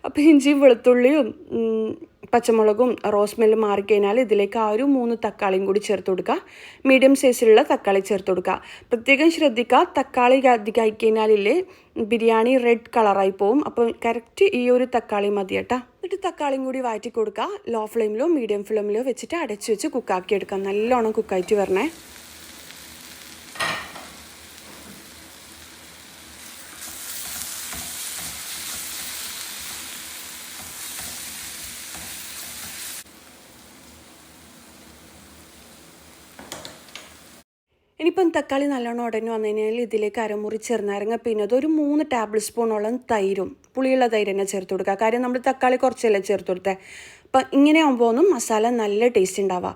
അപ്പോൾ ഇഞ്ചിയും വെളുത്തുള്ളിയും പച്ചമുളകും റോസ്മെല്ല് മാറിക്കഴിഞ്ഞാൽ ഇതിലേക്ക് ആ ഒരു 3 തക്കാളിയും കൂടി ചേർത്ത് കൊടുക്കുക. മീഡിയം സൈസിലുള്ള തക്കാളി ചേർത്ത് കൊടുക്കുക. പ്രത്യേകം ശ്രദ്ധിക്കുക, തക്കാളി അധികമായി കഴിഞ്ഞാലില്ലേ ബിരിയാണി റെഡ് കളറായി പോവും. അപ്പോൾ കറക്റ്റ് ഈ ഒരു തക്കാളി മതി കേട്ടോ. എന്നിട്ട് തക്കാളിയും കൂടി വാറ്റി കൊടുക്കുക. ലോ ഫ്ലെയിമിലോ മീഡിയം ഫ്ലെയിമിലോ വെച്ചിട്ട് അടച്ച് വെച്ച് കുക്കാക്കി എടുക്കാം. നല്ലോണം കുക്കായിട്ട് വരണേ. ഇനിയിപ്പം തക്കാളി നല്ലോണം ഉടഞ്ഞു വന്നു കഴിഞ്ഞാൽ ഇതിലേക്ക് അരമുറി ചെറുനാരങ്ങ പിന്നത് ഒരു 3 ടേബിൾ സ്പൂണോളം തൈരും, പുളിയുള്ള തൈര് തന്നെ ചേർത്ത് കൊടുക്കുക. കാര്യം നമ്മൾ തക്കാളി കുറച്ചല്ലേ ചേർത്ത് കൊടുത്തത്. അപ്പം ഇങ്ങനെ ആകുമ്പോഴൊന്നും മസാല നല്ല ടേസ്റ്റ് ഉണ്ടാവുക.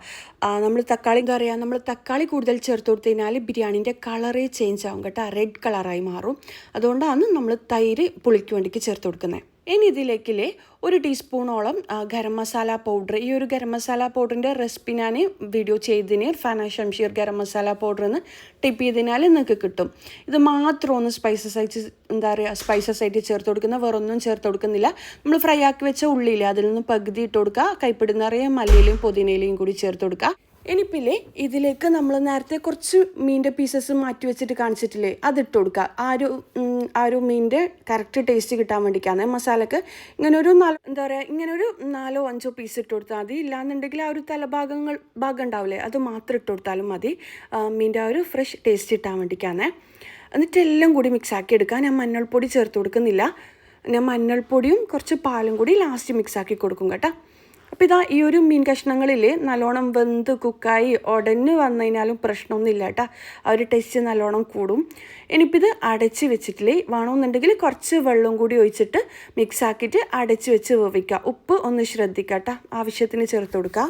നമ്മൾ തക്കാളി എന്താ പറയുക, നമ്മൾ തക്കാളി കൂടുതൽ ചേർത്ത് കൊടുത്തു കഴിഞ്ഞാൽ ബിരിയാണീൻ്റെ കളറേ ചേഞ്ച് ആകും കേട്ടോ, റെഡ് കളറായി മാറും. അതുകൊണ്ടാണ് നമ്മൾ തൈര് പുളിക്ക് വേണ്ടിക്ക് ചേർത്ത് കൊടുക്കുന്നത്. ഇനി ഇതിലേക്കില്ലേ 1 ടീസ്പൂണോളം ഗരം മസാല പൗഡർ. ഈ ഒരു ഗരം മസാല പൗഡറിൻ്റെ റെസിപ്പി ഞാൻ വീഡിയോ ചെയ്തതിന് ഫാന ഷംഷീർ ഗരം മസാല പൗഡർ എന്ന് ടിപ്പ് ചെയ്തതിനാൽ നിങ്ങൾക്ക് കിട്ടും. ഇത് മാത്രം ഒന്ന് സ്പൈസസ് ആയിട്ട് ചേർത്ത് കൊടുക്കുന്ന, വേറൊന്നും ചേർത്ത് കൊടുക്കുന്നില്ല. നമ്മൾ ഫ്രൈ ആക്കി വെച്ച ഉള്ളിയില്ലേ അതിൽ നിന്ന് പകുതി ഇട്ട് കൊടുക്കുക. കൈപ്പിടി നിറയെ മല്ലിയിലയും പുതിനയിലയും കൂടി ചേർത്ത് കൊടുക്കുക. ഇനിയിപ്പില്ലേ ഇതിലേക്ക് നമ്മൾ നേരത്തെ കുറച്ച് മീനിൻ്റെ പീസസ് മാറ്റി വെച്ചിട്ട് കാണിച്ചിട്ടില്ലേ അതിട്ട് കൊടുക്കുക. ആ ഒരു മീനിൻ്റെ കറക്റ്റ് ടേസ്റ്റ് കിട്ടാൻ വേണ്ടിയിട്ടാണ്. മസാലക്ക് ഇങ്ങനെ ഒരു എന്താ പറയുക, ഇങ്ങനെ ഒരു 4-5 പീസ് ഇട്ട് കൊടുത്താൽ മതി. ഇല്ലാന്നുണ്ടെങ്കിൽ ആ ഒരു ഭാഗം ഉണ്ടാവില്ലേ, അത് മാത്രം ഇട്ട് കൊടുത്താലും മതി. മീനിൻ്റെ ആ ഒരു ഫ്രഷ് ടേസ്റ്റ് കിട്ടാൻ വേണ്ടിയിട്ടാണ്. എന്നിട്ട് എല്ലാം കൂടി മിക്സാക്കി എടുക്കുക. ഞാൻ മഞ്ഞൾപ്പൊടി ചേർത്ത് കൊടുക്കുന്നില്ല. ഞാൻ മഞ്ഞൾപ്പൊടിയും കുറച്ച് പാലും കൂടി ലാസ്റ്റ് മിക്സാക്കി കൊടുക്കും കേട്ടോ. അപ്പോൾ ഇതാ ഈ ഒരു മീൻ കഷ്ണങ്ങളിൽ നല്ലോണം വെന്ത് കുക്കായി ഉടഞ്ഞ് വന്നു കഴിഞ്ഞാലും പ്രശ്നമൊന്നുമില്ല കേട്ടോ. ആ ഒരു ടേസ്റ്റ് നല്ലോണം കൂടും. ഇനിയിപ്പോൾ ഇത് അടച്ച് വെച്ചിട്ടില്ലേ, വേണമെന്നുണ്ടെങ്കിൽ കുറച്ച് വെള്ളം കൂടി ഒഴിച്ചിട്ട് മിക്സാക്കിയിട്ട് അടച്ച് വെച്ച് വേവിക്കുക. ഉപ്പ് ഒന്ന് ശ്രദ്ധിക്കുക കേട്ടോ, ആവശ്യത്തിന് ചേർത്ത് കൊടുക്കുക.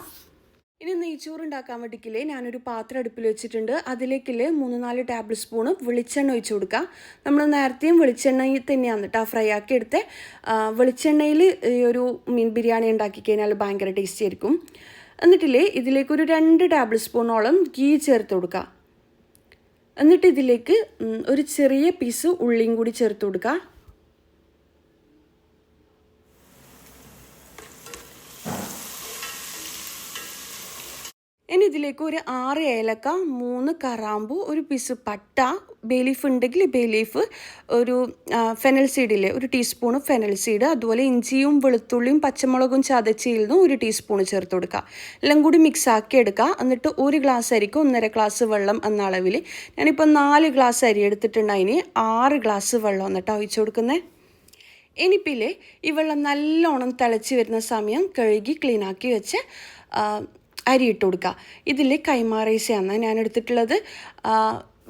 ഇനി നെയ്ച്ചോറ് ഉണ്ടാക്കാൻ വേണ്ടിക്കില്ലേ ഞാനൊരു പാത്രം അടുപ്പിൽ വെച്ചിട്ടുണ്ട്. അതിലേക്കില്ലേ 3-4 ടേബിൾ സ്പൂണ് വെളിച്ചെണ്ണ ഒഴിച്ച് കൊടുക്കുക. നമ്മൾ നേരത്തെയും വെളിച്ചെണ്ണയിൽ തന്നെയാണ് കേട്ടോ ഫ്രൈ ആക്കി എടുത്ത്. വെളിച്ചെണ്ണയിൽ ഈ ഒരു മീൻ ബിരിയാണി ഉണ്ടാക്കി കഴിഞ്ഞാൽ ഭയങ്കര ടേസ്റ്റി ആയിരിക്കും. എന്നിട്ടില്ലേ ഇതിലേക്കൊരു 2 ടേബിൾ സ്പൂണോളം ഗീ ചേർത്ത് കൊടുക്കുക. എന്നിട്ട് ഇതിലേക്ക് ഒരു ചെറിയ പീസ് ഉള്ളിയും കൂടി ചേർത്ത് കൊടുക്കുക. ഇനി ഇതിലേക്ക് ഒരു 6 ഏലക്ക, 3 കറാമ്പു, ഒരു പീസ് പട്ട, ബേ ലീഫ് ഉണ്ടെങ്കിൽ ബേ ലീഫ്, ഒരു ഫെനൽ സീഡില്ലേ 1 ടീസ്പൂണ് ഫെനൽ സീഡ്, അതുപോലെ ഇഞ്ചിയും വെളുത്തുള്ളിയും പച്ചമുളകും ചതച്ചിരുന്നു 1 ടീസ്പൂണ് ചേർത്ത് കൊടുക്കുക. എല്ലാം കൂടി മിക്സ് ആക്കി എടുക്കുക. എന്നിട്ട് 1 ഗ്ലാസ് അരിക്ക് 1.5 ഗ്ലാസ് വെള്ളം എന്ന അളവിൽ, ഞാനിപ്പോൾ 4 ഗ്ലാസ് അരി എടുത്തിട്ടുണ്ടായിന് 6 ഗ്ലാസ് വെള്ളം എന്നിട്ട് ഒഴിച്ചു കൊടുക്കുന്നത്. ഇനിയിപ്പില്ലേ ഈ വെള്ളം നല്ലോണം തിളച്ച് വരുന്ന സമയം കഴുകി ക്ലീനാക്കി വെച്ച് അരി ഇട്ട് കൊടുക്കുക. ഇതിൽ കൈമാ റൈസാണ് ഞാൻ എടുത്തിട്ടുള്ളത്.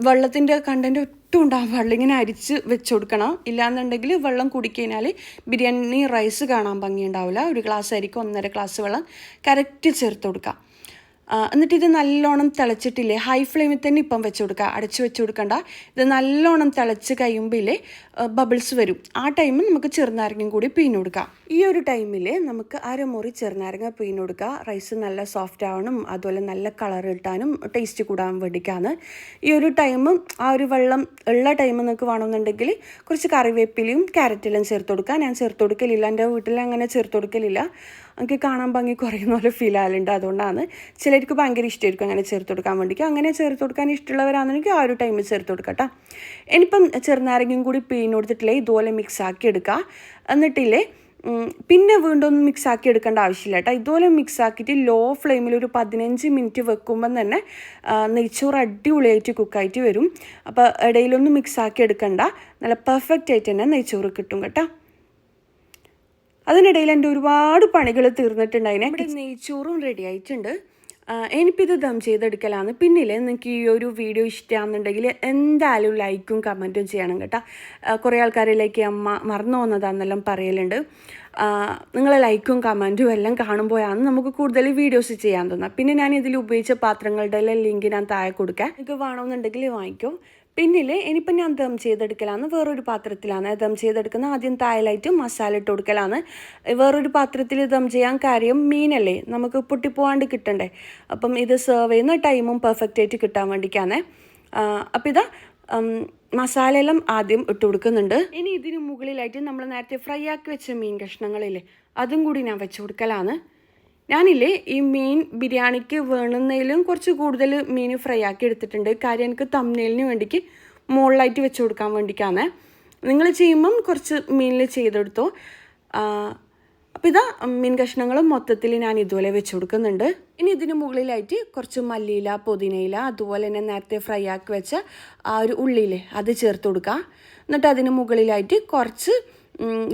വെള്ളത്തിൻ്റെ കണ്ടൻറ്റ് ഒട്ടും ഉണ്ടാകും, വെള്ളം ഇങ്ങനെ അരിച്ച് വെച്ച് കൊടുക്കണം. ഇല്ലാന്നുണ്ടെങ്കിൽ വെള്ളം കുടിക്കഴിഞ്ഞാൽ ബിരിയാണി റൈസ് കാണാൻ ഭംഗിയുണ്ടാവില്ല. 1 ഗ്ലാസ് അരിക്ക് 1.5 ഗ്ലാസ് വെള്ളം കറക്റ്റ് ചേർത്ത് കൊടുക്കുക. എന്നിട്ട് ഇത് നല്ലോണം തിളച്ചിട്ടില്ലേ, ഹൈ ഫ്ലെയിമിൽ തന്നെ ഇപ്പം വെച്ച് കൊടുക്കുക, അടച്ച് വെച്ച് കൊടുക്കണ്ട. ഇത് നല്ലോണം തിളച്ച് കഴിയുമ്പോൾ ബബിൾസ് വരും. ആ ടൈമിൽ നമുക്ക് ചെറുനാരങ്ങയും കൂടി പിഴിഞ്ഞ് കൊടുക്കാം. ഈ ഒരു ടൈമിൽ നമുക്ക് അരമുറി ചെറുനാരങ്ങ പിഴിഞ്ഞ് കൊടുക്കുക. റൈസ് നല്ല സോഫ്റ്റ് ആവണം, അതുപോലെ നല്ല കളർ കിട്ടാനും ടേസ്റ്റ് കൂടാൻ വേണ്ടിയിട്ടാണ്. ഈ ഒരു ടൈം ആ ഒരു വെള്ളം ഉള്ള ടൈം നിങ്ങൾക്ക് വേണമെന്നുണ്ടെങ്കിൽ കുറച്ച് കറിവേപ്പിലയും ക്യാരറ്റെല്ലാം ചേർത്ത് കൊടുക്കുക. ഞാൻ ചേർത്ത് കൊടുക്കലില്ല, എൻ്റെ വീട്ടിൽ അങ്ങനെ ചേർത്ത് കൊടുക്കലില്ല. എനിക്ക് കാണാൻ ഭംഗി കുറയുന്ന പോലെ ഫീൽ ആകലുണ്ട്. അതുകൊണ്ടാണ് ചിലർക്ക് ഭയങ്കര ഇഷ്ടമായിരിക്കും അങ്ങനെ ചേർത്ത് കൊടുക്കാൻ വേണ്ടിയിട്ട്. അങ്ങനെ ചേർത്ത് കൊടുക്കാൻ ഇഷ്ടമുള്ളവരാണെന്നെങ്കിൽ ആ ഒരു ടൈമിൽ ചേർത്ത് കൊടുക്കട്ടോ. ഇനിയിപ്പം ചെറുനാരങ്ങയും കൂടി പിഴിഞ്ഞ് കൊടുത്തിട്ടില്ലേ ഇതുപോലെ മിക്സ് ആക്കി എടുക്കുക. എന്നിട്ടില്ലേ പിന്നെ വീണ്ടും ഒന്ന് മിക്സ് ആക്കി എടുക്കേണ്ട ആവശ്യമില്ല കേട്ടോ. ഇതുപോലെ മിക്സ് ആക്കിയിട്ട് ലോ ഫ്ലെയിമിൽ ഒരു 15 മിനിറ്റ് വെക്കുമ്പം തന്നെ നെയ്ച്ചോറ് അടിപൊളിയായിട്ട് കുക്കായിട്ട് വരും. അപ്പോൾ ഇടയിലൊന്നും മിക്സ് ആക്കി എടുക്കണ്ട, നല്ല പെർഫെക്റ്റ് ആയിട്ട് തന്നെ നെയ്ച്ചോറ് കിട്ടും കേട്ടോ. അതിനിടയിൽ എൻ്റെ ഒരുപാട് പണികൾ തീർന്നിട്ടുണ്ടായിനെ. ഇവിടെ നെയ്ച്ചോറും റെഡി ആയിട്ടുണ്ട്. ഇനിയിപ്പോൾ ഇത് ദം ചെയ്തെടുക്കലാണ്. പിന്നില്ലേ നിങ്ങൾക്ക് ഈ ഒരു വീഡിയോ ഇഷ്ടമാണെന്നുണ്ടെങ്കിൽ എന്തായാലും ലൈക്കും കമൻറ്റും ചെയ്യണം കേട്ടോ. കുറേ ആൾക്കാർ ലൈക്ക് ചെയ്യാൻ മറന്നു പോകുന്നതാണെന്നെല്ലാം പറയലുണ്ട്. നിങ്ങൾ ലൈക്കും കമൻറ്റും എല്ലാം കാണുമ്പോഴാണ് നമുക്ക് കൂടുതൽ വീഡിയോസ് ചെയ്യാൻ തോന്നുക. പിന്നെ ഞാൻ ഇതിൽ ഉപയോഗിച്ച പാത്രങ്ങളുടെ എല്ലാം ലിങ്ക് ഞാൻ താഴെ കൊടുക്കാം, നിങ്ങൾക്ക് വേണമെന്നുണ്ടെങ്കിൽ വാങ്ങിക്കും. പിന്നിൽ ഇനിയിപ്പം ഞാൻ ദം ചെയ്തെടുക്കലാണ്. വേറൊരു പാത്രത്തിലാണ് ദം ചെയ്തെടുക്കുന്നത്. ആദ്യം തായലായിട്ട് മസാല ഇട്ട് കൊടുക്കലാണ്. വേറൊരു പാത്രത്തിൽ ദം ചെയ്യാൻ കാര്യം മീനല്ലേ നമുക്ക് പൊട്ടിപ്പോവാണ്ട് കിട്ടണ്ടേ. അപ്പം ഇത് സെർവ് ചെയ്യുന്ന ടൈമും പെർഫെക്റ്റ് ആയിട്ട് കിട്ടാൻ വേണ്ടിയിട്ടാണ്. അപ്പം ഇതാ മസാലയെല്ലാം ആദ്യം ഇട്ട് കൊടുക്കുന്നുണ്ട്. ഇനി ഇതിന് മുകളിലായിട്ട് നമ്മൾ നേരത്തെ ഫ്രൈ ആക്കി വെച്ച മീൻ കഷ്ണങ്ങളില്ലേ അതും കൂടി ഞാൻ വെച്ച് കൊടുക്കലാണ്. ഞാനില്ലേ ഈ മീൻ ബിരിയാണിക്ക് വേണമെന്നതിലും കുറച്ച് കൂടുതൽ മീൻ ഫ്രൈ ആക്കി എടുത്തിട്ടുണ്ട്. കാര്യം എനിക്ക് തമ്മിലിന് വേണ്ടിക്ക് മുകളിലായിട്ട് വെച്ച് കൊടുക്കാൻ വേണ്ടിയിട്ടാണ്. നിങ്ങൾ ചെയ്യുമ്പം കുറച്ച് മീനിൽ ചെയ്തെടുത്തോ. അപ്പോൾ ഇതാ മീൻ കഷ്ണങ്ങളും മൊത്തത്തിൽ ഞാൻ ഇതുപോലെ വെച്ച് കൊടുക്കുന്നുണ്ട്. ഇനി ഇതിന് മുകളിലായിട്ട് കുറച്ച് മല്ലിയില, പുതിനയില, അതുപോലെ തന്നെ നേരത്തെ ഫ്രൈ ആക്കി വെച്ച ആ ഒരു ഉള്ളിയില്ലേ അത് ചേർത്ത് കൊടുക്കുക. എന്നിട്ട് അതിന് മുകളിലായിട്ട് കുറച്ച്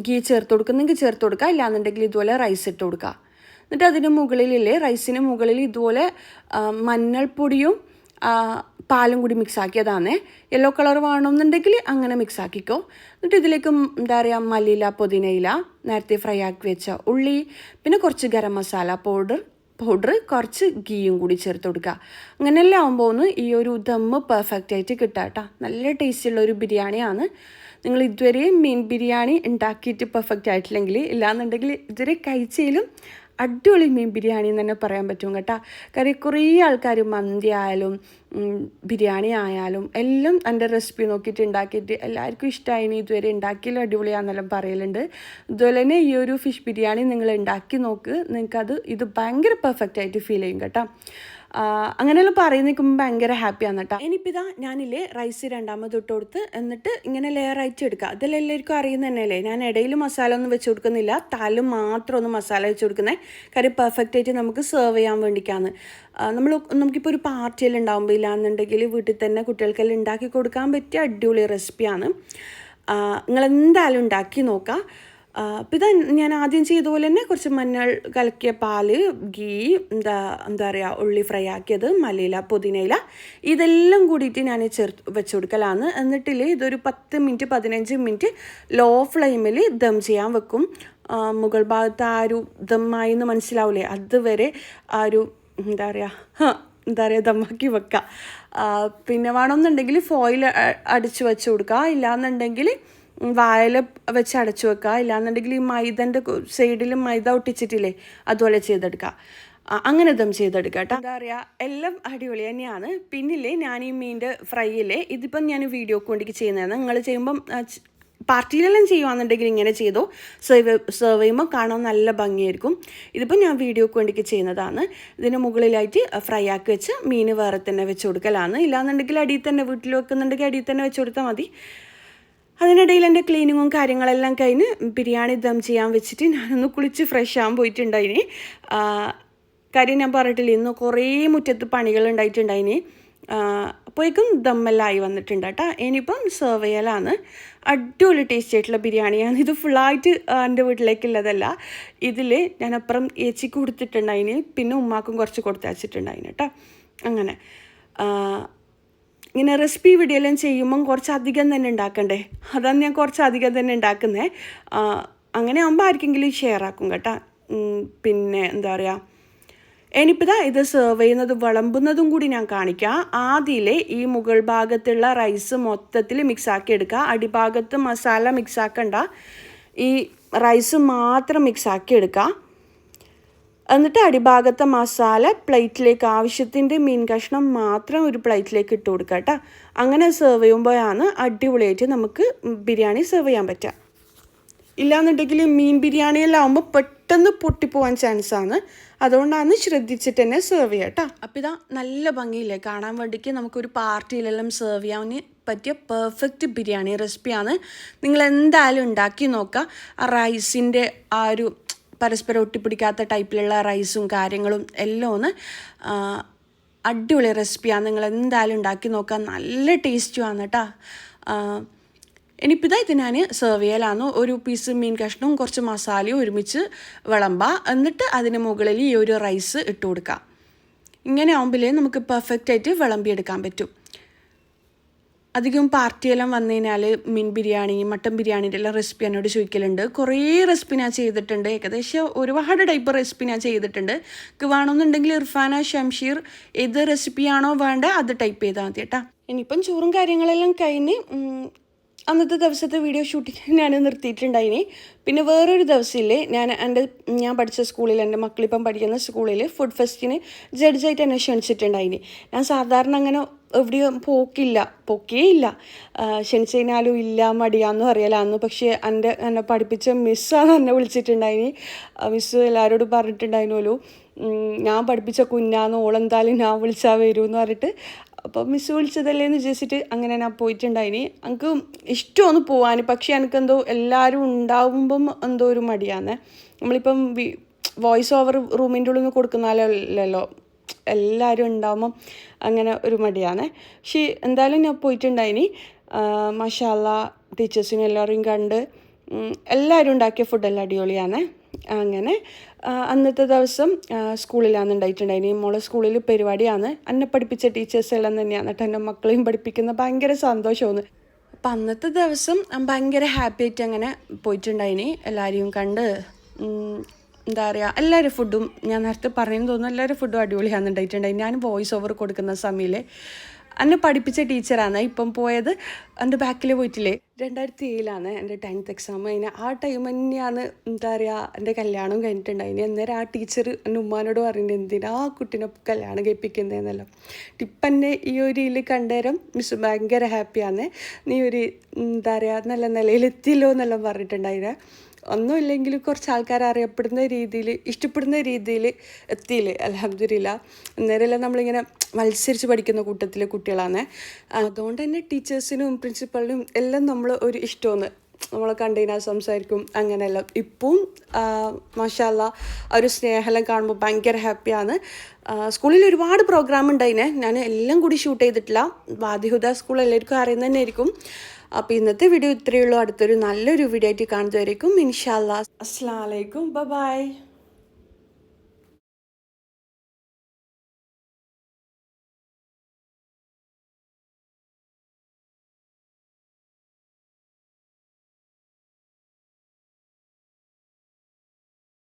ഗീ ചേർത്ത് കൊടുക്കുന്നെങ്കിൽ ചേർത്ത് കൊടുക്കുക, ഇല്ലാന്നുണ്ടെങ്കിൽ ഇതുപോലെ റൈസ് ഇട്ട് കൊടുക്കുക. എന്നിട്ട് അതിന് മുകളിലില്ലേ റൈസിന് മുകളിൽ ഇതുപോലെ മഞ്ഞൾപ്പൊടിയും പാലും കൂടി മിക്സ് ആക്കിയതാണ്. യെല്ലോ കളർ വേണമെന്നുണ്ടെങ്കിൽ അങ്ങനെ മിക്സ് ആക്കിക്കോ. എന്നിട്ട് ഇതിലേക്ക് എന്താ പറയുക മല്ലിയില, പുതിനയില, നേരത്തെ ഫ്രൈ ആക്കി വെച്ച ഉള്ളി, പിന്നെ കുറച്ച് ഗരം മസാല പൗഡർ കുറച്ച് ഗീയും കൂടി ചേർത്ത് കൊടുക്കുക. അങ്ങനെയെല്ലാം ആകുമ്പോൾ ഈ ഒരു ദമ്മ് പെർഫെക്റ്റ് ആയിട്ട് കിട്ടുക കേട്ടോ. നല്ല ടേസ്റ്റുള്ള ഒരു ബിരിയാണിയാണ്. നിങ്ങൾ ഇതുവരെ മീൻ ബിരിയാണി ഉണ്ടാക്കിയിട്ട് പെർഫെക്റ്റ് ആയിട്ടില്ലെങ്കിൽ, ഇല്ലാന്നുണ്ടെങ്കിൽ ഇതുവരെ കഴിച്ചതിലും അടിപൊളി മീൻ ബിരിയാണി എന്ന് തന്നെ പറയാൻ പറ്റും കേട്ടോ. കാര്യം കുറേ ആൾക്കാർ മന്തി ആയാലും ബിരിയാണി ആയാലും എല്ലാം എൻ്റെ റെസിപ്പി നോക്കിയിട്ട് ഉണ്ടാക്കിയിട്ട് എല്ലാവർക്കും ഇഷ്ടമായി, ഇതുവരെ ഉണ്ടാക്കിയാലും അടിപൊളിയാണെന്നെല്ലാം പറയലുണ്ട്. അതുപോലെ തന്നെ ഈ ഒരു ഫിഷ് ബിരിയാണി നിങ്ങൾ ഉണ്ടാക്കി നോക്ക്, ഇത് ഭയങ്കര പെർഫെക്റ്റ് ആയിട്ട് ഫീൽ ചെയ്യും കേട്ടോ. അങ്ങനെയെല്ലാം പറയുന്ന നിൽക്കുമ്പോൾ ഭയങ്കര ഹാപ്പിയാണ് കേട്ടോ. ഇനിയിപ്പോൾ ഇതാ ഞാനില്ലേ റൈസ് രണ്ടാമത് ഇട്ട് കൊടുത്ത് എന്നിട്ട് ഇങ്ങനെ ലെയറായിട്ട് എടുക്കുക. അതെല്ലാം എല്ലാവർക്കും അറിയുന്ന തന്നെയല്ലേ. ഞാൻ ഇടയിൽ മസാല ഒന്നും വെച്ച് കൊടുക്കുന്നില്ല, താലും മാത്രം ഒന്ന് മസാല വെച്ച് കൊടുക്കുന്നത്. കാര്യം പെർഫെക്റ്റ് ആയിട്ട് നമുക്ക് സെർവ് ചെയ്യാൻ വേണ്ടിയിട്ടാണ്. നമുക്കിപ്പോൾ ഒരു പാർട്ടിയെല്ലാം ഉണ്ടാകുമ്പോൾ ഇല്ലാന്നുണ്ടെങ്കിൽ വീട്ടിൽ തന്നെ കുട്ടികൾക്കെല്ലാം ഉണ്ടാക്കി കൊടുക്കാൻ പറ്റിയ അടിപൊളി റെസിപ്പിയാണ്. നിങ്ങളെന്തായാലും ഉണ്ടാക്കി നോക്കാം. അപ്പോൾ ഇത് ഞാൻ ആദ്യം ചെയ്ത പോലെ തന്നെ കുറച്ച് മഞ്ഞൾ കലക്കിയ പാല്, ഗീ, എന്താ പറയുക, ഉള്ളി ഫ്രൈ ആക്കിയത്, മല്ലിയില, പുതിനയില, ഇതെല്ലാം കൂടിയിട്ട് ഞാൻ വെച്ച് കൊടുക്കലാണ്. എന്നിട്ടില്ലേ ഇതൊരു 15 മിനിറ്റ് ലോ ഫ്ലെയിമിൽ ദം ചെയ്യാൻ വെക്കും. മുകൾ ഭാഗത്ത് ആ ഒരു ദമ്മായി എന്ന് മനസ്സിലാവില്ലേ, അതുവരെ ആ ഒരു എന്താ പറയുക ദമ്മാക്കി വെക്കുക. പിന്നെ വേണമെന്നുണ്ടെങ്കിൽ ഫോയിൽ അടിച്ച് വെച്ച് കൊടുക്കുക, ഇല്ലാന്നുണ്ടെങ്കിൽ വായല വെച്ച് അടച്ചു വെക്കുക, ഇല്ലാന്നുണ്ടെങ്കിൽ ഈ മൈദൻ്റെ സൈഡിൽ മൈദ ഒട്ടിച്ചിട്ടില്ലേ അതുപോലെ ചെയ്തെടുക്കുക. അങ്ങനെ ദം ചെയ്തെടുക്കുക കേട്ടോ. എന്താ പറയുക, എല്ലാം അടിപൊളി തന്നെയാണ്. പിന്നില്ലേ ഞാൻ ഈ മീനിൻ്റെ ഫ്രൈയില്ലേ ഇതിപ്പം ഞാൻ വീഡിയോക്ക് വേണ്ടിയിട്ട് ചെയ്യുന്നതാണ്. നിങ്ങൾ ചെയ്യുമ്പം പാർട്ടിയിലെല്ലാം ചെയ്യുകയാണെന്നുണ്ടെങ്കിൽ ഇങ്ങനെ ചെയ്തോ, സെർവ് ചെയ്യുമ്പോൾ കാണാൻ നല്ല ഭംഗിയായിരിക്കും. ഇതിപ്പോൾ ഞാൻ വീഡിയോക്ക് വേണ്ടിയിട്ട് ചെയ്യുന്നതാണ്. ഇതിന് മുകളിലായിട്ട് ഫ്രൈ ആക്കി വെച്ച് മീൻ വേറെ തന്നെ വെച്ച് കൊടുക്കലാണ്. ഇല്ലാന്നുണ്ടെങ്കിൽ അടിയിൽ തന്നെ വീട്ടിൽ വെക്കുന്നുണ്ടെങ്കിൽ അടിയിൽ തന്നെ വെച്ച് കൊടുത്താൽ മതി. അതിനിടയിൽ എൻ്റെ ക്ലീനിങ്ങും കാര്യങ്ങളെല്ലാം കഴിഞ്ഞ് ബിരിയാണി ദം ചെയ്യാൻ വെച്ചിട്ട് ഞാനൊന്ന് കുളിച്ച് ഫ്രഷ് ആകാൻ പോയിട്ടുണ്ടായിന്. കാര്യം ഞാൻ പറഞ്ഞിട്ടില്ല, ഇന്ന് കുറേ മുറ്റത്ത് പണികൾ ഉണ്ടായിട്ടുണ്ടായിന്. അപ്പോഴേക്കും ദമ്മെല്ലാം ആയി വന്നിട്ടുണ്ട് കേട്ടോ. ഇനിയിപ്പം സെർവ് ചെയ്യലാണ്. അടിപൊളി ടേസ്റ്റി ആയിട്ടുള്ള ബിരിയാണിയാണ്. ഇത് ഫുള്ളായിട്ട് എൻ്റെ വീട്ടിലേക്കുള്ളതല്ല. ഇതിൽ ഞാൻ അപ്പുറം ഏച്ചിക്ക് കൊടുത്തിട്ടുണ്ടായിന്, പിന്നെ ഉമ്മാക്കും കുറച്ച് കൊടുത്തയച്ചിട്ടുണ്ടായിന് കേട്ടോ. അങ്ങനെ ഇങ്ങനെ റെസിപ്പി വീഡിയോ എല്ലാം ചെയ്യുമ്പം കുറച്ചധികം തന്നെ ഉണ്ടാക്കണ്ടേ, അതാണ് ഞാൻ കുറച്ചധികം തന്നെ ഉണ്ടാക്കുന്നത്. അങ്ങനെ ആകുമ്പോൾ ആർക്കെങ്കിലും ഷെയർ ആക്കും കേട്ടോ. പിന്നെ എന്താ പറയുക, ഇനിയിപ്പോൾ ഇത് സെർവ് ചെയ്യുന്നത് വിളമ്പുന്നതും കൂടി ഞാൻ കാണിക്കാം. ആദ്യമേ ഈ മുകൾ ഭാഗത്തുള്ള റൈസ് മൊത്തത്തിൽ മിക്സാക്കി എടുക്കുക. അടിഭാഗത്ത് മസാല മിക്സാക്കണ്ട, ഈ റൈസ് മാത്രം മിക്സാക്കി എടുക്കുക. എന്നിട്ട് അടിഭാഗത്തെ മസാല പ്ലേറ്റിലേക്ക് ആവശ്യത്തിൻ്റെ മീൻ കഷ്ണം മാത്രം ഒരു പ്ലേറ്റിലേക്ക് ഇട്ട് കൊടുക്കുക കേട്ടോ. അങ്ങനെ സെർവ് ചെയ്യുമ്പോഴാണ് അടിപൊളിയായിട്ട് നമുക്ക് ബിരിയാണി സെർവ് ചെയ്യാൻ പറ്റുക. ഇല്ലാന്നുണ്ടെങ്കിൽ മീൻ ബിരിയാണിയെല്ലാം ആകുമ്പോൾ പെട്ടെന്ന് പൊട്ടിപ്പോവാൻ ചാൻസാണ്. അതുകൊണ്ടാണ് ശ്രദ്ധിച്ചിട്ട് തന്നെ സെർവ് ചെയ്യുക കേട്ടോ. അപ്പോൾ ഇതാ നല്ല ഭംഗിയില്ലേ കാണാൻ വേണ്ടിയിട്ട്. നമുക്കൊരു പാർട്ടിയിലെല്ലാം സെർവ് ചെയ്യാൻ പറ്റിയ പെർഫെക്റ്റ് ബിരിയാണി റെസിപ്പിയാണ്. നിങ്ങൾ എന്തായാലും ഉണ്ടാക്കി നോക്കുക. ആ റൈസിൻ്റെ ആ ഒരു പരസ്പരം ഒട്ടിപ്പിടിക്കാത്ത ടൈപ്പിലുള്ള റൈസും കാര്യങ്ങളും എല്ലാം ഒന്ന് അടിപൊളി റെസിപ്പിയാണ്. നിങ്ങൾ എന്തായാലും ഉണ്ടാക്കി നോക്കുക, നല്ല ടേസ്റ്റുമാണ് കേട്ടോ. ഇനിയിപ്പോൾ ഇത് ഞാൻ സെർവ് ചെയ്യലാണ്. ഒരു പീസ് മീൻ കഷ്ണവും കുറച്ച് മസാലയും ഒരുമിച്ച് വിളമ്പുക. എന്നിട്ട് അതിന് മുകളിൽ ഈ ഒരു റൈസ് ഇട്ട് കൊടുക്കുക. ഇങ്ങനെ ആകുമ്പോഴേ നമുക്ക് പെർഫെക്റ്റായിട്ട് വിളമ്പിയെടുക്കാൻ പറ്റും. അധികം പാർട്ടിയെല്ലാം വന്നു കഴിഞ്ഞാൽ മീൻ ബിരിയാണി, മട്ടൻ ബിരിയാണിൻ്റെ എല്ലാം റെസിപ്പി എന്നോട് ചോദിക്കലുണ്ട്. കുറേ റെസിപ്പി ഞാൻ ചെയ്തിട്ടുണ്ട്, ഏകദേശം ഒരുപാട് ടൈപ്പ് റെസിപ്പി ഞാൻ ചെയ്തിട്ടുണ്ട്. വേണമെന്നുണ്ടെങ്കിൽ ഇർഫാന, ഷംഷീർ ഏത് റെസിപ്പിയാണോ വേണ്ടത് അത് ടൈപ്പ് ചെയ്താൽ മതി കേട്ടോ. ഇനിയിപ്പം ചോറും കാര്യങ്ങളെല്ലാം കഴിഞ്ഞ് അന്നത്തെ ദിവസത്തെ വീഡിയോ ഷൂട്ടിങ് ഞാൻ നിർത്തിയിട്ടുണ്ടായിനി. പിന്നെ വേറൊരു ദിവസമില്ലേ ഞാൻ പഠിച്ച സ്കൂളിൽ, എൻ്റെ മക്കളിപ്പം പഠിക്കുന്ന സ്കൂളിൽ ഫുഡ് ഫെസ്റ്റിന് ജഡ്ജായിട്ട് എന്നെ ക്ഷണിച്ചിട്ടുണ്ടായിനി. ഞാൻ സാധാരണ അങ്ങനെ എവിടെയും പോക്കേയില്ല. ക്ഷണിച്ചു കഴിഞ്ഞാലും ഇല്ല, മടിയാന്ന് പറയലാന്ന്. പക്ഷേ എന്നെ പഠിപ്പിച്ച മിസ്സാണ് എന്നെ വിളിച്ചിട്ടുണ്ടായിനി. മിസ്സ് എല്ലാവരോടും പറഞ്ഞിട്ടുണ്ടായിരുന്നല്ലോ, ഞാൻ പഠിപ്പിച്ച കുഞ്ഞാന്ന്, ഓളെന്തായാലും ഞാൻ വിളിച്ചാൽ വരുമെന്ന് പറഞ്ഞിട്ട്. അപ്പോൾ മിസ്സ് വിളിച്ചതല്ലേ എന്ന് വിചാരിച്ചിട്ട് അങ്ങനെ ഞാൻ പോയിട്ടുണ്ടായിനി. എനിക്ക് ഇഷ്ടമാണ് പോകാൻ, പക്ഷേ എനിക്കെന്തോ എല്ലാവരും ഉണ്ടാവുമ്പം എന്തോ ഒരു മടിയാണ്. നമ്മളിപ്പം വോയിസ് ഓവർ റൂമിൻ്റെ ഉള്ളിൽ നിന്ന് കൊടുക്കുന്നാലല്ലോ, എല്ലാവരും ഉണ്ടാവുമ്പം അങ്ങനെ ഒരു മടിയാണ്. പക്ഷേ എന്തായാലും ഞാൻ പോയിട്ടുണ്ടായിനി. മാഷാ അല്ലാഹ്, ടീച്ചേഴ്സിനും എല്ലാവരെയും കണ്ട് എല്ലാവരും ഉണ്ടാക്കിയ ഫുഡെല്ലാം അടിപൊളിയാണ്. അങ്ങനെ അന്നത്തെ ദിവസം സ്കൂളിലാണ് ഉണ്ടായിട്ടുണ്ടായിനി. മോളെ സ്കൂളിൽ പരിപാടിയാണ്. എന്നെ പഠിപ്പിച്ച ടീച്ചേഴ്സ് എല്ലാം തന്നെയാണ് കേട്ടോ എൻ്റെ മക്കളെയും പഠിപ്പിക്കുന്ന. ഭയങ്കര സന്തോഷമാണ്. അപ്പം അന്നത്തെ ദിവസം ഭയങ്കര ഹാപ്പി ആയിട്ട് അങ്ങനെ പോയിട്ടുണ്ടായിനി. എല്ലാവരെയും കണ്ട് എന്താ പറയുക, എല്ലാവരും ഫുഡും ഞാൻ നേരത്തെ പറയുന്നു തോന്നുന്നു, എല്ലാവരും ഫുഡും അടിപൊളിയാണ് ഉണ്ടായിട്ടുണ്ടായി. ഞാൻ വോയിസ് ഓവർ കൊടുക്കുന്ന സമയത്ത് എന്നെ പഠിപ്പിച്ച ടീച്ചറാണ് ഇപ്പം പോയത്. എൻ്റെ ബാക്കിൽ പോയിട്ടില്ലേ, 2007 എൻ്റെ 10th എക്സാം. അതിന് ആ ടൈം തന്നെയാണ് എന്താ പറയുക എൻ്റെ കല്യാണം കഴിഞ്ഞിട്ടുണ്ടായിന്. അന്നേരം ആ ടീച്ചർ എൻ്റെ ഉമ്മാനോട് പറയുന്നത്, എന്തിനാ ആ കുട്ടീനെ കല്യാണം കഴിപ്പിക്കുന്നതെന്നല്ലോ. ടിപ്പന്നെ ഈ ഒരു ഇതിൽ കണ്ടേരം മിസ് ഭയങ്കര ഹാപ്പിയാണ്, നീ ഒരു എന്താ പറയുക നല്ല നിലയിലെത്തിയല്ലോ എന്നെല്ലാം പറഞ്ഞിട്ടുണ്ടായിരുന്നേ. ഒന്നും ഇല്ലെങ്കിലും കുറച്ച് ആൾക്കാർ അറിയപ്പെടുന്ന രീതിയിൽ ഇഷ്ടപ്പെടുന്ന രീതിയിൽ എത്തിയില്ലേ അൽഹംദുലില്ലാ. അന്നേരമെല്ലാം നമ്മളിങ്ങനെ മത്സരിച്ച് പഠിക്കുന്ന കൂട്ടത്തിലെ കുട്ടികളാണ്. അതുകൊണ്ട് തന്നെ ടീച്ചേഴ്സിനും പ്രിൻസിപ്പളിനും എല്ലാം നമ്മൾ ഒരു ഇഷ്ടമാണ്, നമ്മളെ കണ്ടതിനാൽ സംസാരിക്കും അങ്ങനെയെല്ലാം. ഇപ്പം മാഷാ അല്ലാ ആ ഒരു സ്നേഹമെല്ലാം കാണുമ്പോൾ ഭയങ്കര ഹാപ്പിയാണ്. സ്കൂളിൽ ഒരുപാട് പ്രോഗ്രാം ഉണ്ടായിനെ, ഞാൻ എല്ലാം കൂടി ഷൂട്ട് ചെയ്തിട്ടില്ല. വാദിഹുദ സ്കൂൾ എല്ലാവർക്കും അറിയുന്ന തന്നെ ആയിരിക്കും. അപ്പോൾ ഇന്നത്തെ വീഡിയോ ഇത്രയേ ഉള്ളൂ. അടുത്തൊരു നല്ലൊരു വീഡിയോ ആയിട്ട് കാണുന്നതായിരിക്കും ഇൻഷാ അല്ലാ. അസ്സലാമു അലൈക്കും, ബൈ.